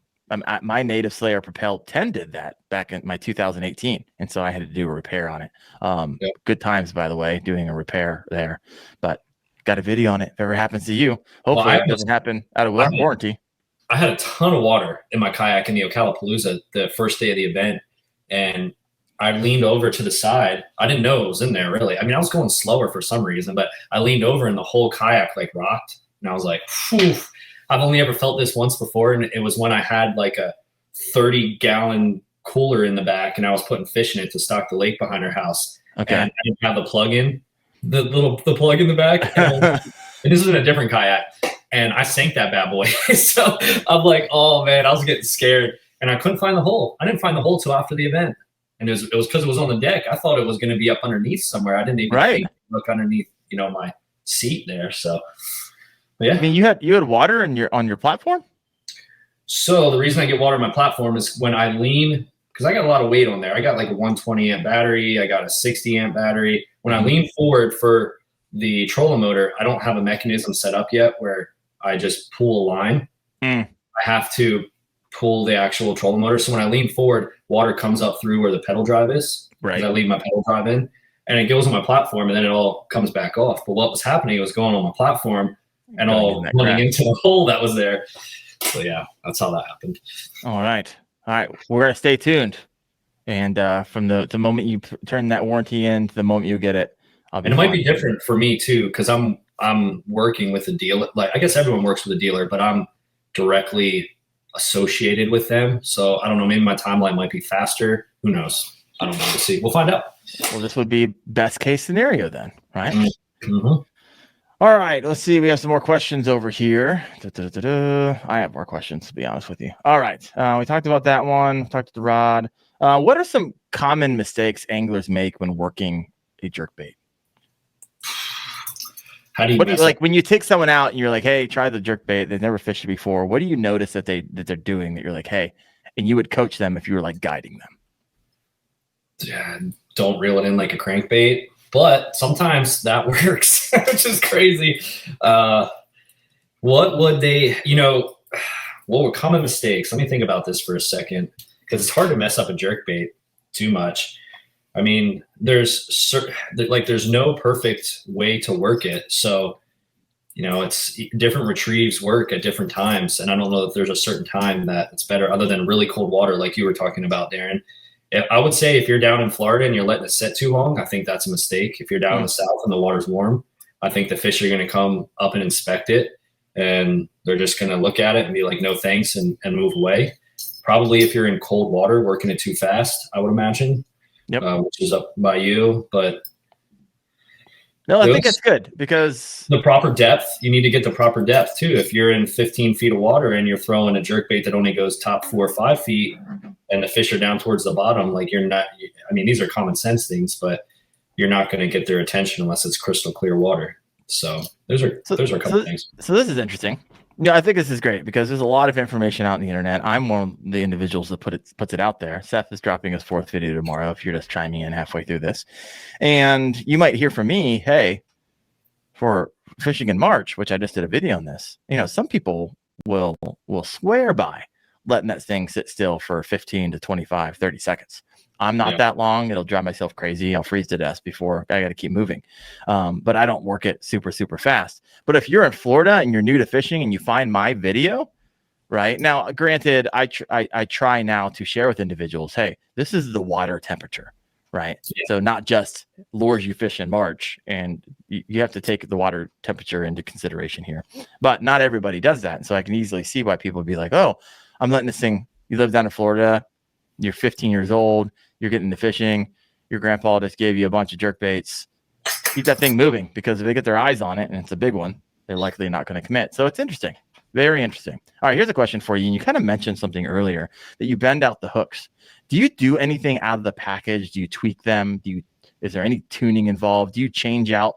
my Native Slayer propelled 10 did that back in my 2018, and so I had to do a repair on it. Good times, by the way, doing a repair there. But got a video on it. If ever happens to you, hopefully it doesn't happen out of warranty. I had a ton of water in my kayak in the Ocala the first day of the event, and I leaned over to the side. I didn't know it was in there, really. I mean, I was going slower for some reason, but I leaned over and the whole kayak like rocked. And I was like, phew, I've only ever felt this once before. And it was when I had like a 30-gallon cooler in the back and I was putting fish in it to stock the lake behind our house. Okay. And I didn't have the plug in, the plug in the back. And this is in a different kayak. And I sank that bad boy. So I'm like, oh man, I was getting scared. And I couldn't find the hole. I didn't find the hole till after the event. And it was because it was on the deck. I thought it was going to be up underneath somewhere. I didn't even look underneath, my seat there. So, yeah. I mean, you had water on your platform. So the reason I get water on my platform is when I lean, because I got a lot of weight on there. I got like a 120 amp battery. I got a 60 amp battery. When I lean forward for the trolling motor, I don't have a mechanism set up yet where I just pull a line. I have to pull the actual trolling motor. So when I lean forward, water comes up through where the pedal drive is. Right. I leave my pedal drive in and it goes on my platform and then it all comes back off. But what was happening, it was going on my platform and all running into the hole that was there. So yeah, that's how that happened. All right. We're going to stay tuned. And from the moment you turn that warranty in to the moment you get it. And it might be different for me too, because I'm working with a dealer. Like I guess everyone works with a dealer, but I'm directly associated with them. So I don't know, maybe my timeline might be faster. Who knows? I don't know. We'll see. We'll find out. Well, this would be best case scenario then, right? Mm-hmm. All right, let's see. We have some more questions over here. I have more questions, to be honest with you. All right, we talked about that one. We talked to the rod. What are some common mistakes anglers make when working a jerkbait? How do you like when you take someone out and you're like, hey, try the jerkbait, they've never fished it before. What do you notice that they're doing that you're like, hey, and you would coach them if you were like guiding them? Yeah, don't reel it in like a crankbait, but sometimes that works, which is crazy. What would they, what were common mistakes? Let me think about this for a second, because it's hard to mess up a jerkbait too much. I mean, there's no perfect way to work it. So, it's different retrieves work at different times. And I don't know if there's a certain time that it's better other than really cold water, like you were talking about, Darren. I would say if you're down in Florida and you're letting it sit too long, I think that's a mistake. If you're down in the South and the water's warm, I think the fish are going to come up and inspect it, and they're just going to look at it and be like, no thanks, and move away. Probably if you're in cold water, working it too fast, I would imagine. Yep. Which is up by you, but no, I think it's good because the proper depth, you need to get the proper depth too. If you're in 15 feet of water and you're throwing a jerkbait that only goes top 4 or 5 feet and the fish are down towards the bottom, like you're not, I mean, these are common sense things, but you're not going to get their attention unless it's crystal clear water. So those are a couple things. So this is interesting. Yeah, I think this is great because there's a lot of information out on the internet. I'm one of the individuals that puts it out there. Seth is dropping his 4th video tomorrow if you're just chiming in halfway through this. And you might hear from me, hey, for fishing in March, which I just did a video on this, some people will swear by letting that thing sit still for 15 to 25, 30 seconds. I'm not that long. It'll drive myself crazy. I'll freeze to death before I got to keep moving. But I don't work it super, super fast. But if you're in Florida and you're new to fishing and you find my video, right now, granted, I try now to share with individuals, hey, this is the water temperature, right? Yeah. So not just lures you fish in March, and you have to take the water temperature into consideration here. But not everybody does that. And so I can easily see why people would be like, oh, I'm letting this thing, you live down in Florida, you're 15 years old, you're getting into fishing, your grandpa just gave you a bunch of jerk baits. Keep that thing moving, because if they get their eyes on it and it's a big one, they're likely not going to commit. So it's interesting. Very interesting. All right, here's a question for you. And you kind of mentioned something earlier that you bend out the hooks. Do you do anything out of the package? Do you tweak them? Is there any tuning involved? Do you change out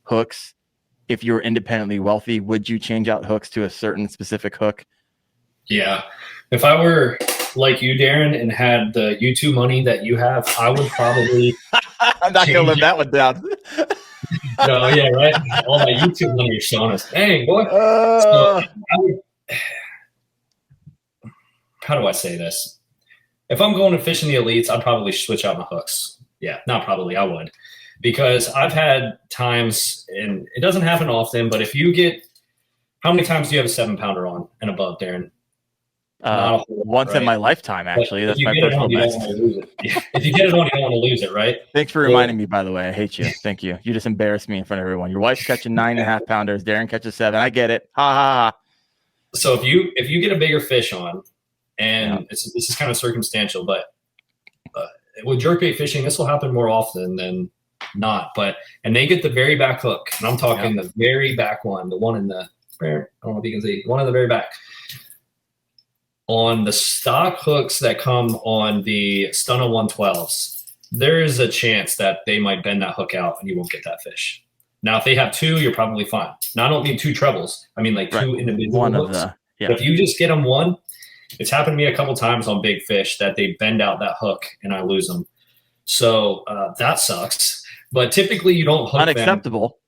hooks? If you're independently wealthy, would you change out hooks to a certain specific hook? Yeah. If I were like you, Darren, and had the YouTube money that you have, I would probably. I'm not going to live that one down. No, yeah, right. All my YouTube money you're showing us. Dang, boy. How do I say this? If I'm going to fish in the elites, I'd probably switch out my hooks. Yeah, not probably. I would. Because I've had times, and it doesn't happen often, but if you get, how many times do you have a 7-pounder on and above, Darren? Once in my lifetime, actually. That's my personal best. If you get it on, you don't want to lose it, right? Thanks for reminding me, by the way. I hate you. Thank you. You just embarrassed me in front of everyone. Your wife's catching 9.5 pounders. Darren catches 7. I get it. Ha ha ha. So if you get a bigger fish on, and this is kind of circumstantial, but with jerkbait fishing, this will happen more often than not. And they get the very back hook, and I'm talking the very back one, the one in the, I don't know if you can see, one in the very back. On the stock hooks that come on the Stunna 112s, there is a chance that they might bend that hook out and you won't get that fish. Now, if they have 2, you're probably fine. Now, I don't mean 2 trebles. I mean like 2 individual hooks. But if you just get them one, it's happened to me a couple times on big fish that they bend out that hook and I lose them. So that sucks. But typically you don't hook unacceptable.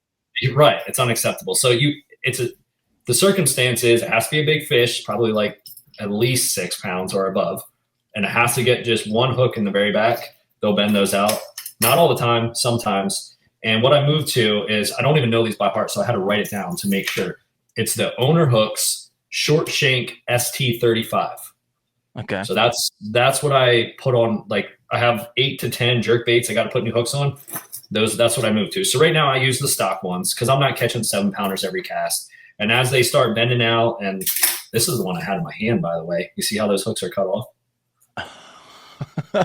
Them. Right. It's unacceptable. So the circumstance is it has to be a big fish, probably like at least 6 pounds or above, and it has to get just one hook in the very back. They'll bend those out. Not all the time, sometimes. And what I moved to is, I don't even know these by heart, so I had to write it down to make sure. It's the Owner Hooks Short Shank ST35. Okay. So that's what I put on. Like, I have 8 to 10 jerk baits I got to put new hooks on. That's what I moved to. So right now I use the stock ones because I'm not catching 7-pounders every cast. And as they start bending out, and this is the one I had in my hand, by the way. You see how those hooks are cut off?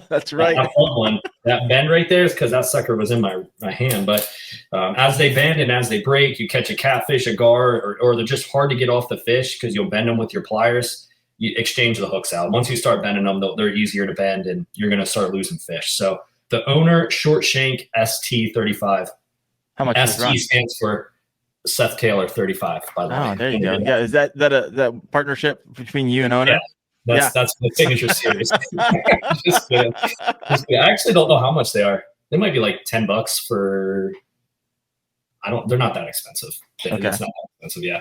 That's right. That front one, that bend right there is because that sucker was in my hand. But as they bend and as they break, you catch a catfish, a gar, or they're just hard to get off the fish because you'll bend them with your pliers. You exchange the hooks out. Once you start bending them, they're easier to bend, and you're going to start losing fish. So the Owner Short Shank ST35. How much? ST stands for Seth Taylor 35. By the way. Oh, there you go. Yeah, is that a partnership between you and Owner? Yeah. That's the signature series. Just kidding. I actually don't know how much they are. They might be like $10 for. They're not that expensive. Okay. It's not that expensive. Yeah.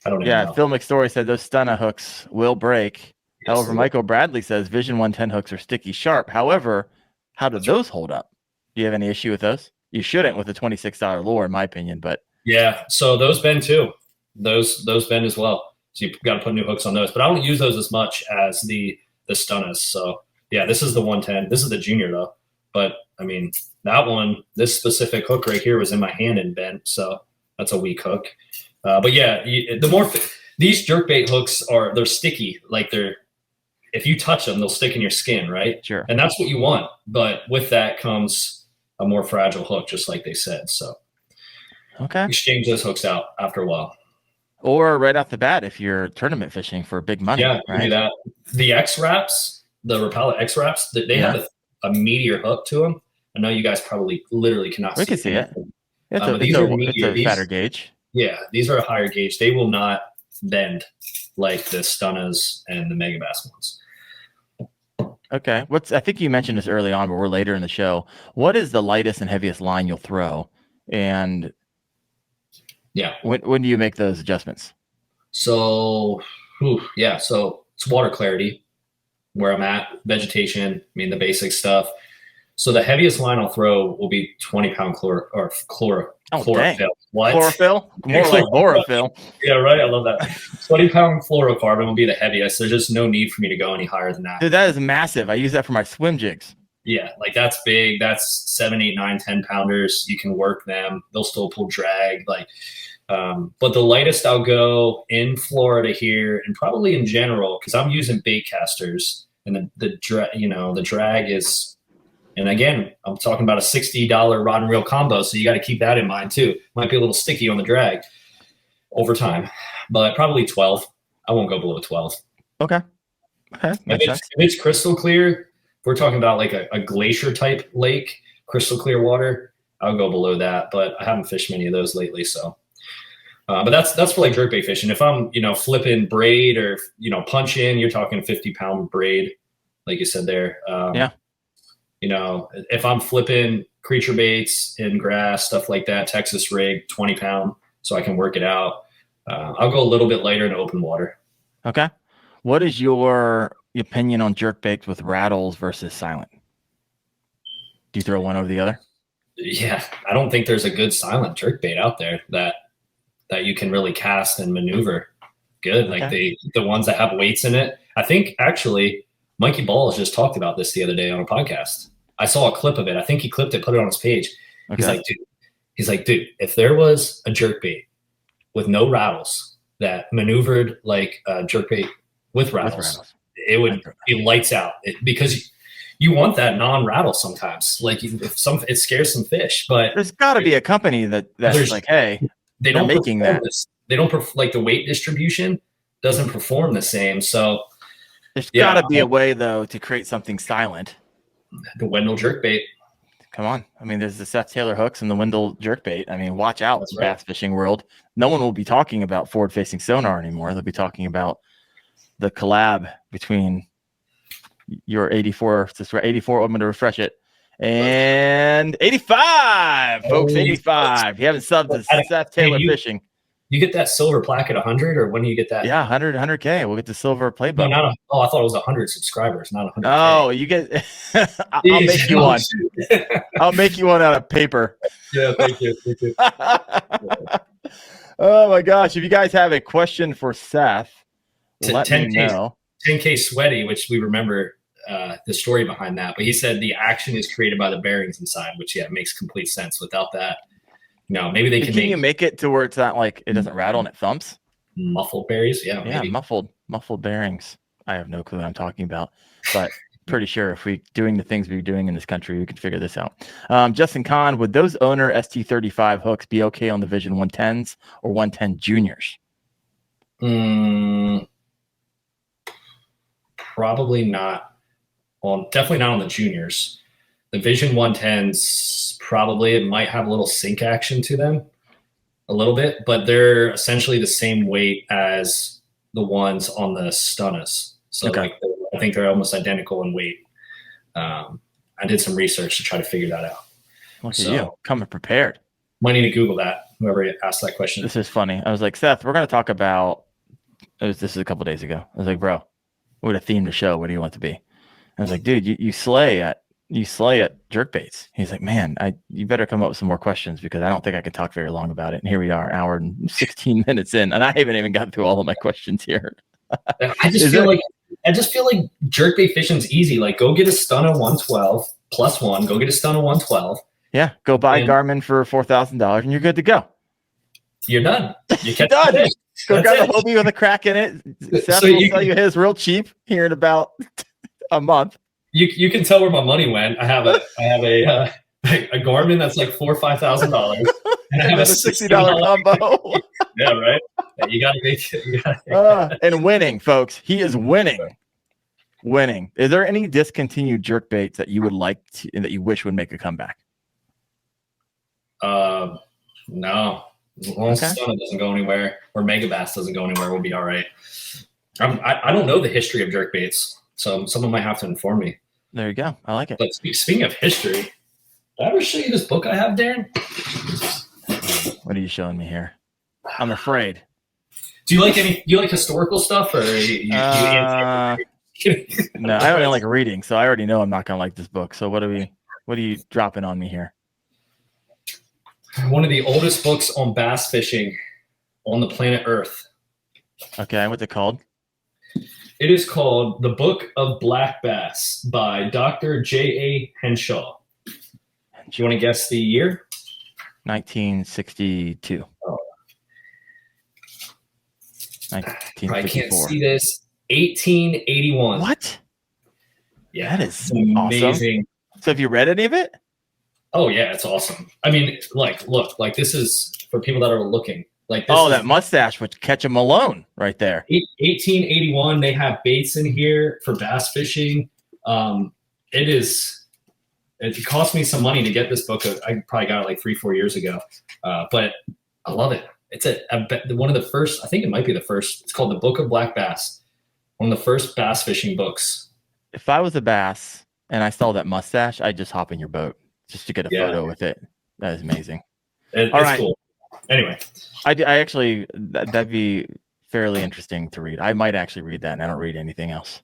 I don't even know. Phil McStory said those stunner hooks will break. Yes, However, Michael Bradley says Vision 110 hooks are sticky sharp. However, how do those hold up? Do you have any issue with those? You shouldn't with a $26 lure, in my opinion. But yeah, so those bend too. Those bend as well. So you've got to put new hooks on those. But I don't use those as much as the stunners. So yeah, this is the 110. This is the junior though. But I mean, that one, this specific hook right here was in my hand and bent. So that's a weak hook. But yeah, these jerkbait hooks they're sticky. Like if you touch them, they'll stick in your skin, right? Sure. And that's what you want. But with that comes a more fragile hook, just like they said. So okay, exchange those hooks out after a while. Or right off the bat, if you're tournament fishing for big money. Yeah, right? do that. The X-Wraps, the Rapala X-Wraps, they have a meatier hook to them. I know you guys probably literally cannot see it. We can see it. It's a fatter gauge. Yeah, these are a higher gauge. They will not bend like the Stunnas and the Megabass ones. Okay. I think you mentioned this early on, but we're later in the show. What is the lightest and heaviest line you'll throw? And yeah, when do you make those adjustments? So it's water clarity where I'm at, vegetation, the basic stuff. So the heaviest line I'll throw will be 20-pound chlorophyll. What? Chlorophyll? More like chlorophyll. Yeah, right. I love that. 20-pound fluorocarbon will be the heaviest. There's just no need for me to go any higher than that. Dude, that is massive. I use that for my swim jigs. Yeah, like that's big. That's 7, 8, 9, 10 pounders. You can work them. They'll still pull drag. But the lightest I'll go in Florida here, and probably in general, because I'm using bait casters, and the drag is. And again, I'm talking about a $60 rod and reel combo, so you got to keep that in mind too. Might be a little sticky on the drag over time, but probably 12. I won't go below 12. Okay. If it's crystal clear, if we're talking about like a glacier type lake, crystal clear water, I'll go below that. But I haven't fished many of those lately, so. But that's for like jerkbait fishing. If I'm flipping braid or punch in, you're talking 50-pound braid, like you said there. Yeah. If I'm flipping creature baits in grass, stuff like that, Texas rig, 20-pound, so I can work it out. I'll go a little bit lighter in open water. Okay. What is your opinion on jerkbaits with rattles versus silent? Do you throw one over the other? Yeah, I don't think there's a good silent jerkbait out there that you can really cast and maneuver good. Like the ones that have weights in it. I think actually Mikey Balls just talked about this the other day on a podcast. I saw a clip of it. I think he clipped it, put it on his page. Okay. He's like, dude, if there was a jerkbait with no rattles that maneuvered like a jerkbait with rattles, it would be lights out. Because you want that non-rattle sometimes. Like it scares some fish, but there's got to be a company that's like, hey, they're making that. They don't like the weight distribution doesn't perform the same. So there's got to be a way though to create something silent. The Wendell jerkbait. Come on. There's the Seth Taylor hooks and the Wendell jerkbait. Watch out, bass fishing world. No one will be talking about forward-facing sonar anymore. They'll be talking about the collab between your 84. Just 84. I'm going to refresh it. And 85, folks. 85. You haven't subbed to Seth Taylor Fishing. You get that silver plaque at 100, or when do you get that? Yeah, 100K. We'll get the silver play button. I thought it was 100 subscribers, not 100. Oh, you get. I'll make you one. I'll make you one out of paper. Yeah, thank you. Oh my gosh! If you guys have a question for Seth, let me know. 10K sweaty, which we remember the story behind that, but he said the action is created by the bearings inside, which makes complete sense. Without that. No, maybe they can. Can you make it to where it's not like it doesn't rattle and it thumps? Muffled berries. Yeah, Yeah, maybe. muffled bearings. I have no clue what I'm talking about, but pretty sure if we doing the things we're doing in this country, we can figure this out. Justin Kahn, would those owner ST35 hooks be okay on the Vision 110s or 110 Juniors? Probably not. Definitely not on the Juniors. The Vision 110s, probably it might have a little sink action to them, a little bit, but they're essentially the same weight as the ones on the Stunnas. So Okay. like, I think they're almost identical in weight. I did some research to try to figure that out. Look at you, coming prepared. Might need to Google that, whoever asked that question. This is funny. I was like, Seth, we're going to talk about, this is a couple days ago. I was like, bro, what a theme to show. What do you want to be? I was like, dude, you slay at jerkbaits. He's like, man, you better come up with some more questions because I don't think I can talk very long about it. And here we are, an hour and 16 minutes in, and I haven't even gotten through all of my questions here. I just feel like jerkbait fishing's easy. Like, go get a Stunna 112 plus one. Go get a Stunna 112. Yeah, go buy Garmin for $4,000 and you're good to go. You're done. You catch done. fish. Go grab a Hobie with a crack in it. Seth will sell you his real cheap here in about a month. You can tell where my money went. I have a Garmin that's like $4,000 or $5,000, and I have a $60 combo. Yeah, right. Yeah, you gotta make it. And winning, folks. He is winning. Winning. Is there any discontinued jerkbaits that you would like to, and that you wish would make a comeback? No. As long as Stunna doesn't go anywhere or Megabass doesn't go anywhere, we'll be all right. I don't know the history of jerkbaits, so someone might have to inform me. There you go. I like it. But speaking of history, did I ever show you this book I have, Darren? What are you showing me here? I'm afraid. Do you like historical stuff, or no, I don't like reading, so I already know I'm not gonna like this book. So what are you dropping on me here? One of the oldest books on bass fishing on the planet Earth. Okay, what's it called? It is called The Book of Black Bass by Dr. J.A. Henshaw. Do you want to guess the year? 1962. Oh. 1954. I can't see this. 1881. What? Yeah, that is amazing. Awesome. So have you read any of it? Oh yeah, it's awesome. I mean, look, this is for people that are looking. That mustache would catch a Malone right there. 1881. They have baits in here for bass fishing. It cost me some money to get this book. I probably got it like 3-4 years ago, but I love it. It's one of the first. I think it might be the first. It's called The Book of Black Bass. One of the first bass fishing books. If I was a bass and I saw that mustache, I'd just hop in your boat just to get a photo with it. That is amazing. It's right. Cool. Anyway, I actually that'd be fairly interesting to read. I might actually read that, and I don't read anything else.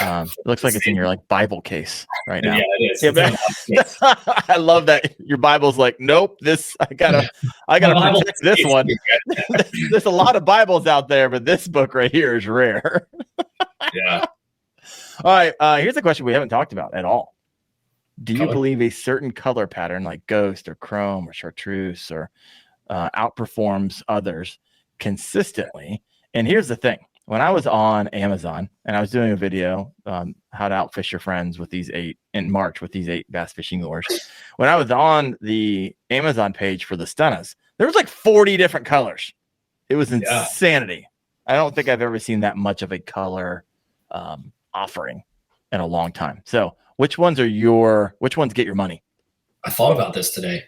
It looks like it's in your Bible case right now. Yeah, it is. I love that your Bible's like, nope. I gotta protect this one. There's a lot of Bibles out there, but this book right here is rare. Yeah. All right. Here's a question we haven't talked about at all. Do you believe a certain color pattern like ghost or chrome or chartreuse or outperforms others consistently? And here's the thing. When I was on Amazon and I was doing a video, how to outfish your friends with these 8 in March with these 8 bass fishing lures. When I was on the Amazon page for the Stunnas, there was like 40 different colors. It was insanity. I don't think I've ever seen that much of a color offering in a long time. So which ones get your money? I thought about this today.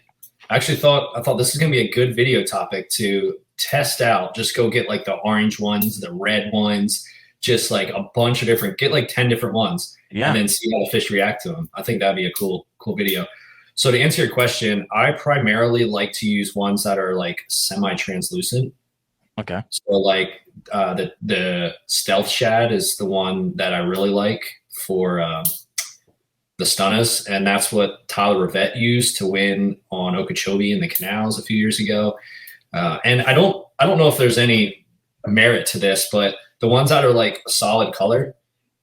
I thought this is going to be a good video topic to test out. Just go get like the orange ones, the red ones, just like a bunch of different, get like 10 different ones and then see how the fish react to them. I think that'd be a cool video. So to answer your question, I primarily like to use ones that are like semi-translucent. Okay. So like the Stealth Shad is the one that I really like for the Stunnas, and that's what Tyler Rivette used to win on Okeechobee in the canals a few years ago. And I don't know if there's any merit to this, but the ones that are like a solid color,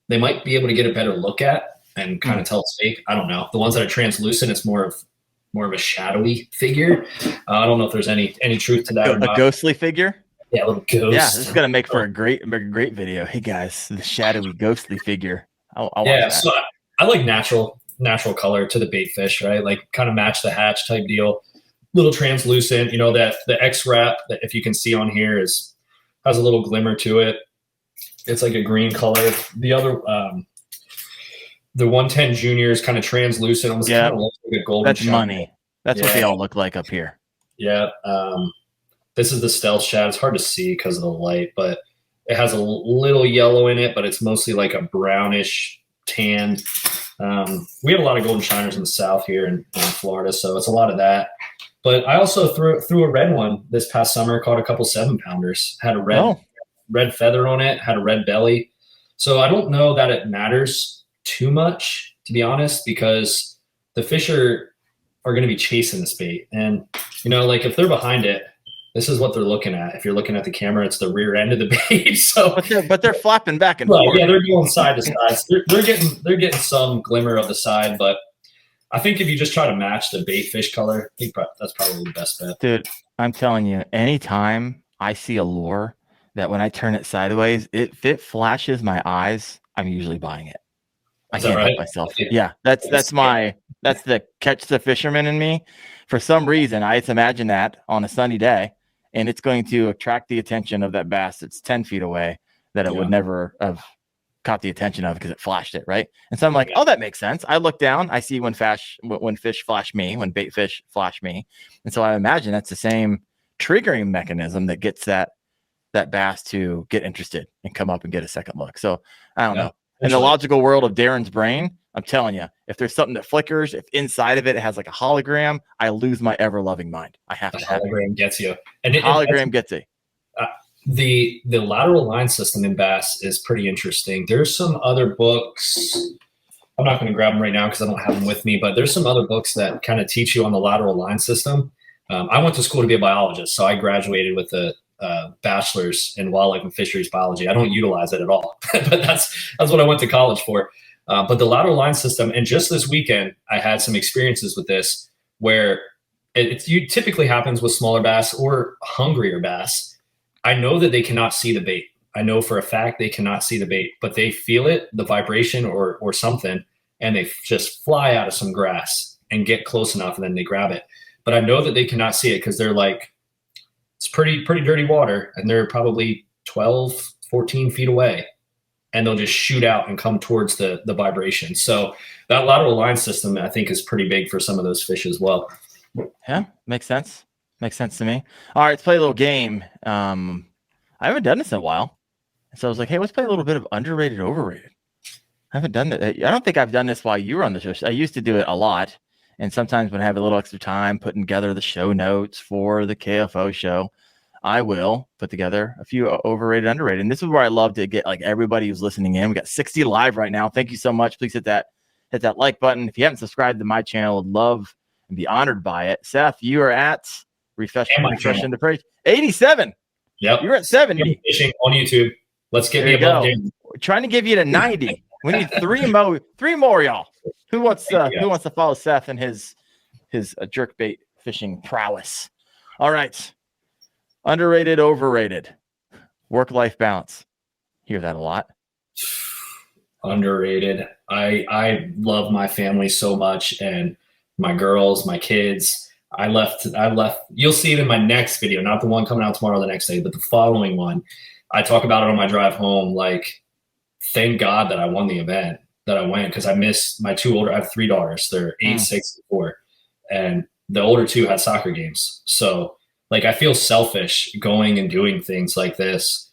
they might be able to get a better look at and kind of tell it's fake. I don't know. The ones that are translucent, it's more of a shadowy figure. I don't know if there's any truth to that. A ghostly figure. Yeah, a little ghost. Yeah, this is gonna make for a great video. Hey guys, the shadowy, ghostly figure. I'll watch that. So I like natural color to the bait fish, right? Like kind of match the hatch type deal. Little translucent, you know, that the X wrap that if you can see on here has a little glimmer to it. It's like a green color. The other the 110 Junior is kind of translucent, almost kind of looks like a golden. That's money. That's what they all look like up here. Yeah. This is the stealth shad. It's hard to see because of the light, but it has a little yellow in it, but it's mostly like a brownish tan. We have a lot of golden shiners in the south here in Florida, so it's a lot of that. But I also threw a red one this past summer, caught a couple 7-pounders, had a red feather on it, had a red belly. So I don't know that it matters too much, to be honest, because the fish are going to be chasing this bait. And, you know, like if they're behind it, this is what they're looking at. If you're looking at the camera, it's the rear end of the bait. So, but they're flapping back and forth. Yeah, they're going side to side. They're getting some glimmer of the side, but I think if you just try to match the bait fish color, I think that's probably the best bet. Dude, I'm telling you, anytime I see a lure that when I turn it sideways, if it flashes my eyes, I'm usually buying it. I can't help myself. Yeah, that's the catch the fisherman in me. For some reason, I just imagine that on a sunny day, and it's going to attract the attention of that bass that's 10 feet away that it would never have caught the attention of because it flashed it, right? And so I'm like, oh, that makes sense. I look down, I see when fish flash me, when bait fish flash me. And so I imagine that's the same triggering mechanism that gets that bass to get interested and come up and get a second look. So I don't know. In the logical world of Darren's brain, I'm telling you, if there's something that flickers, if inside of it has like a hologram, I lose my ever-loving mind. I have to have it. Hologram gets you. And hologram gets it. The lateral line system in bass is pretty interesting. There's some other books. I'm not going to grab them right now because I don't have them with me, but there's some other books that kind of teach you on the lateral line system. I went to school to be a biologist, so I graduated with a bachelor's in wildlife and fisheries biology. I don't utilize it at all, but that's what I went to college for. But the lateral line system, and just this weekend, I had some experiences with this where it typically happens with smaller bass or hungrier bass. I know that they cannot see the bait. I know for a fact they cannot see the bait, but they feel it, the vibration or something, and they just fly out of some grass and get close enough, and then they grab it. But I know that they cannot see it because they're like, it's pretty dirty water, and they're probably 12, 14 feet away, and they'll just shoot out and come towards the vibration. So that lateral line system, I think, is pretty big for some of those fish as well. Yeah, makes sense. Makes sense to me. All right, let's play a little game. I haven't done this in a while. So I was like, hey, let's play a little bit of underrated, overrated. I haven't done that. I don't think I've done this while you were on the show. I used to do it a lot. And sometimes when I have a little extra time putting together the show notes for the KFO show, I will put together a few overrated, underrated. And this is where I love to get like everybody who's listening in. We got 60 live right now. Thank you so much. Please hit that like button. If you haven't subscribed to my channel, I'd love and be honored by it. Seth, you are at Refresh in the Page 87. Yep. You're at 70. Fishing on YouTube. Let's get me above game. We're trying to give you to 90. We need three more, y'all. Who wants to follow Seth and his jerkbait fishing prowess? All right. Underrated, overrated. Work-life balance. Hear that a lot. Underrated. I love my family so much, and my girls, my kids. I left. You'll see it in my next video, not the one coming out tomorrow or the next day, but the following one. I talk about it on my drive home. Like, thank God that I won the event, that I went, because I missed my two older. I have 3 daughters. They're 8, 6, and 4, and the older 2 had soccer games. So, like, I feel selfish going and doing things like this,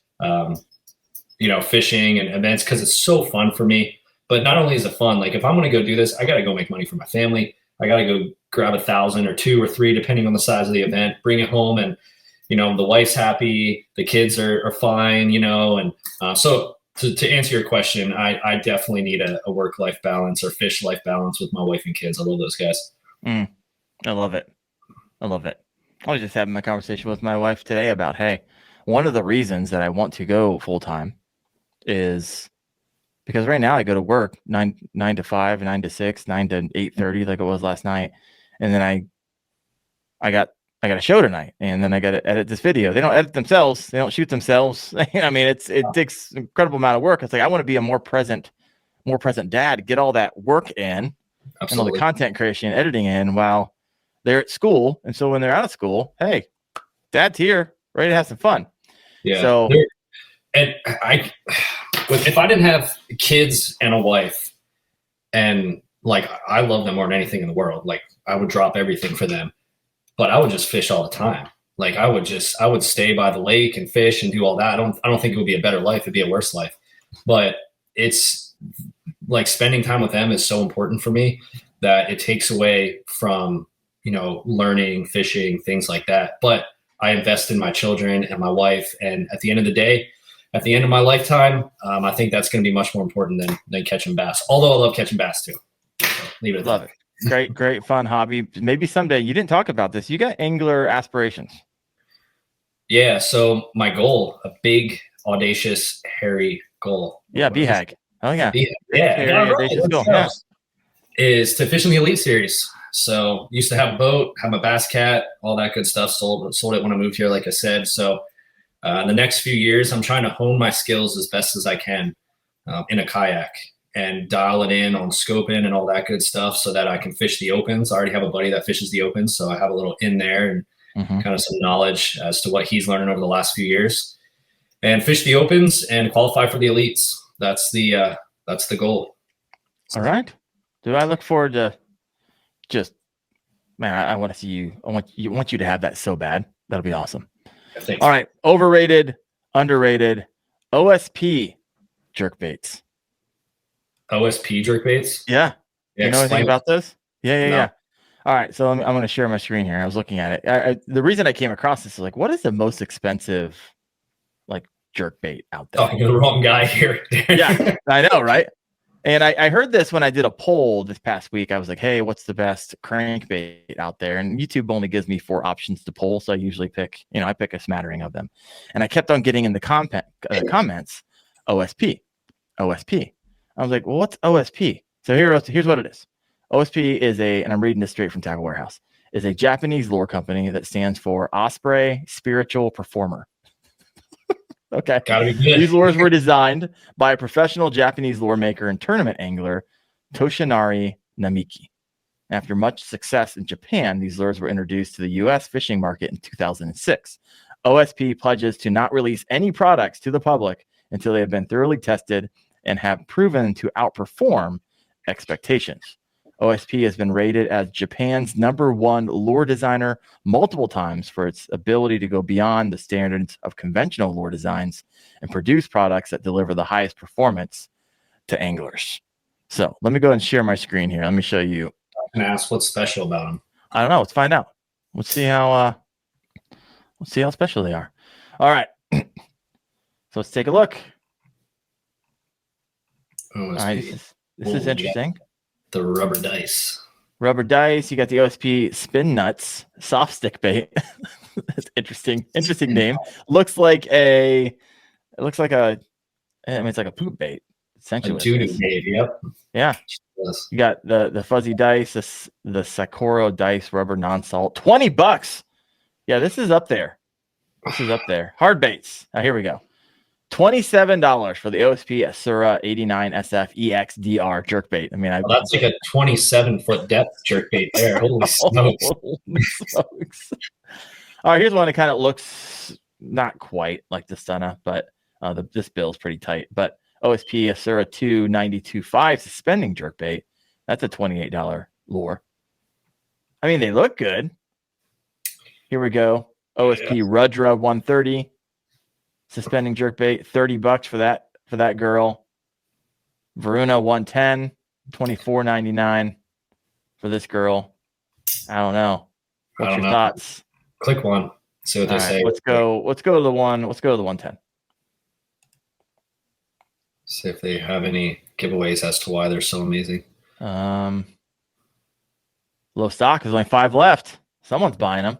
fishing and events, because it's so fun for me. But not only is it fun, like, if I'm going to go do this, I got to go make money for my family. I got to go grab 1,000 or 2 or 3, depending on the size of the event, bring it home, and, the wife's happy, the kids are fine, and so to answer your question, I definitely need a work-life balance or fish-life balance with my wife and kids. I love those guys. I love it. I was just having my conversation with my wife today about, hey, one of the reasons that I want to go full-time is because right now I go to work 9 to 5, 9 to 6, 9 to 8:30, like it was last night. And then I got I got a show tonight, and then I got to edit this video. They don't edit themselves. They don't shoot themselves. I mean, it takes an incredible amount of work. It's like, I want to be a more present dad, get all that work in. Absolutely. And all the content creation, editing in while they're at school. And so when they're out of school, hey, dad's here, ready to have some fun. Yeah. So, and if I didn't have kids and a wife, and like, I love them more than anything in the world, like I would drop everything for them, but I would just fish all the time. Like I would stay by the lake and fish and do all that. I don't think it would be a better life. It'd be a worse life, but it's like spending time with them is so important for me that it takes away from, learning, fishing, things like that. But I invest in my children and my wife. And at the end of the day, at the end of my lifetime, I think that's going to be much more important than catching bass. Although I love catching bass too. So leave it at love that. it. Great fun hobby. Maybe someday. You didn't talk about this. You got angler aspirations. Yeah. So my goal, a big, audacious, hairy goal. Yeah, BHAG. Oh yeah. Audacious goal. Yeah. Is to fish in the Elite Series. So used to have a boat, have a bass cat, all that good stuff. Sold it when I moved here, like I said. So in the next few years, I'm trying to hone my skills as best as I can in a kayak and dial it in on scoping and all that good stuff so that I can fish the opens. I already have a buddy that fishes the opens, so I have a little in there and kind of some knowledge as to what he's learning over the last few years, and fish the opens and qualify for the elites. That's the goal. All right. Do I look forward to just, man, I want to see you. I want you to have that so bad. That'll be awesome. All right. Overrated, underrated, OSP jerkbaits. OSP jerkbaits? Yeah. You know anything about this? Yeah. All right. So I'm going to share my screen here. I was looking at it. The reason I came across this is like, what is the most expensive like jerkbait out there? Talking to the wrong guy here. Yeah, I know, right? And I heard this when I did a poll this past week. I was like, hey, what's the best crankbait out there? And YouTube only gives me 4 options to poll. So I usually pick a smattering of them. And I kept on getting in the comments, OSP. I was like, well, what's OSP? So here's what it is. OSP is and I'm reading this straight from Tackle Warehouse, is a Japanese lure company that stands for Osprey Spiritual Performer. Okay. Gotta be good. These lures were designed by a professional Japanese lure maker and tournament angler, Toshinari Namiki. After much success in Japan, these lures were introduced to the U.S. fishing market in 2006. OSP pledges to not release any products to the public until they have been thoroughly tested and have proven to outperform expectations. OSP has been rated as Japan's #1 lure designer multiple times for its ability to go beyond the standards of conventional lure designs and produce products that deliver the highest performance to anglers. So let me go and share my screen here. Let me show you. I can ask what's special about them. I don't know. Let's find out. Let's see how special they are. All right. So let's take a look. OSP. All right. This is interesting. The rubber dice. You got the OSP spin nuts soft stick bait. That's interesting name. Looks like a it's like a poop bait essentially. A doo-doo bait. Yep. Yeah. Yes. You got the fuzzy dice, the Sapporo dice rubber non-salt, $20. Yeah, this is up there. Hard baits. Now here we go. $27 for the OSP Asura 89 SF EXDR jerkbait. I mean, that's like a 27-foot depth jerkbait there. Holy smokes. All right, here's one that kind of looks not quite like the Stunna, but this bill is pretty tight. But OSP Asura 292.5 suspending jerkbait. That's a $28 lure. I mean, they look good. Here we go. OSP Rudra 130. Suspending jerkbait, $30 for that girl. Varuna 110, $24.99 for this girl. I don't know. What's your thoughts? Click one. See what they say. Let's go to the 110. See if they have any giveaways as to why they're so amazing. Low stock. There's only 5 left. Someone's buying them.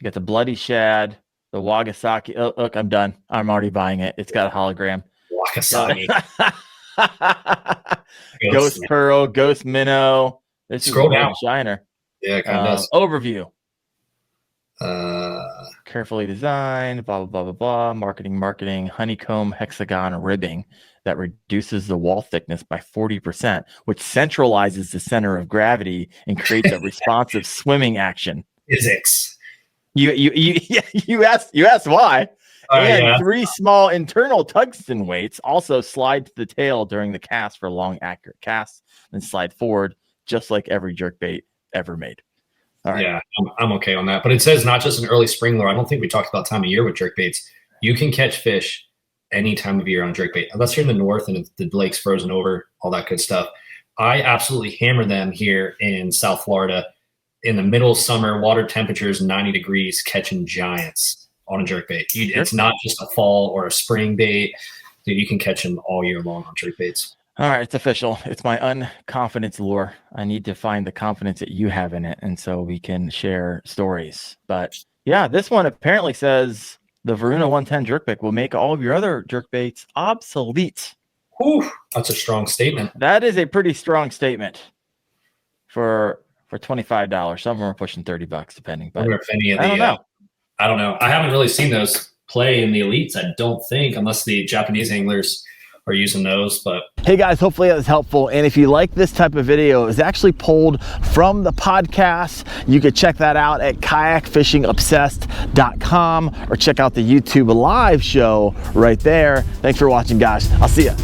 You got the Bloody Shad. The Wagasaki. Oh, look, I'm done. I'm already buying it. It's got a hologram. Wagasaki. Ghost Pearl, Ghost Minnow. This Scroll is down. Shiner. Yeah, it kind of does. Overview. Carefully designed, blah, blah, blah, blah, blah. Marketing, honeycomb hexagon ribbing that reduces the wall thickness by 40%, which centralizes the center of gravity and creates a responsive swimming action. Physics. You asked why. And Yeah. 3 small internal tungsten weights also slide to the tail during the cast for long, accurate casts, and slide forward, just like every jerkbait ever made. All right. Yeah, I'm okay on that. But it says not just an early spring lure. I don't think we talked about time of year with jerkbaits. You can catch fish any time of year on jerkbait, unless you're in the north and the lake's frozen over, all that good stuff. I absolutely hammer them here in South Florida in the middle of summer, water temperatures 90 degrees, catching giants on a jerkbait. It's not just a fall or a spring bait. Dude, you can catch them all year long on jerkbaits. All right, it's official. It's my unconfidence lure. I need to find the confidence that you have in it, and so we can share stories. But yeah, this one apparently says the Varuna 110 jerkbait will make all of your other jerkbaits obsolete. Whew, that's a strong statement. That is a pretty strong statement for $25. Some of them are pushing $30, depending. But I wonder if any of I don't know. I don't know. I haven't really seen those play in the elites, I don't think, unless the Japanese anglers are using those. But hey guys, hopefully that was helpful. And if you like this type of video, it's actually pulled from the podcast. You could check that out at kayakfishingobsessed.com or check out the YouTube live show right there. Thanks for watching, guys. I'll see you.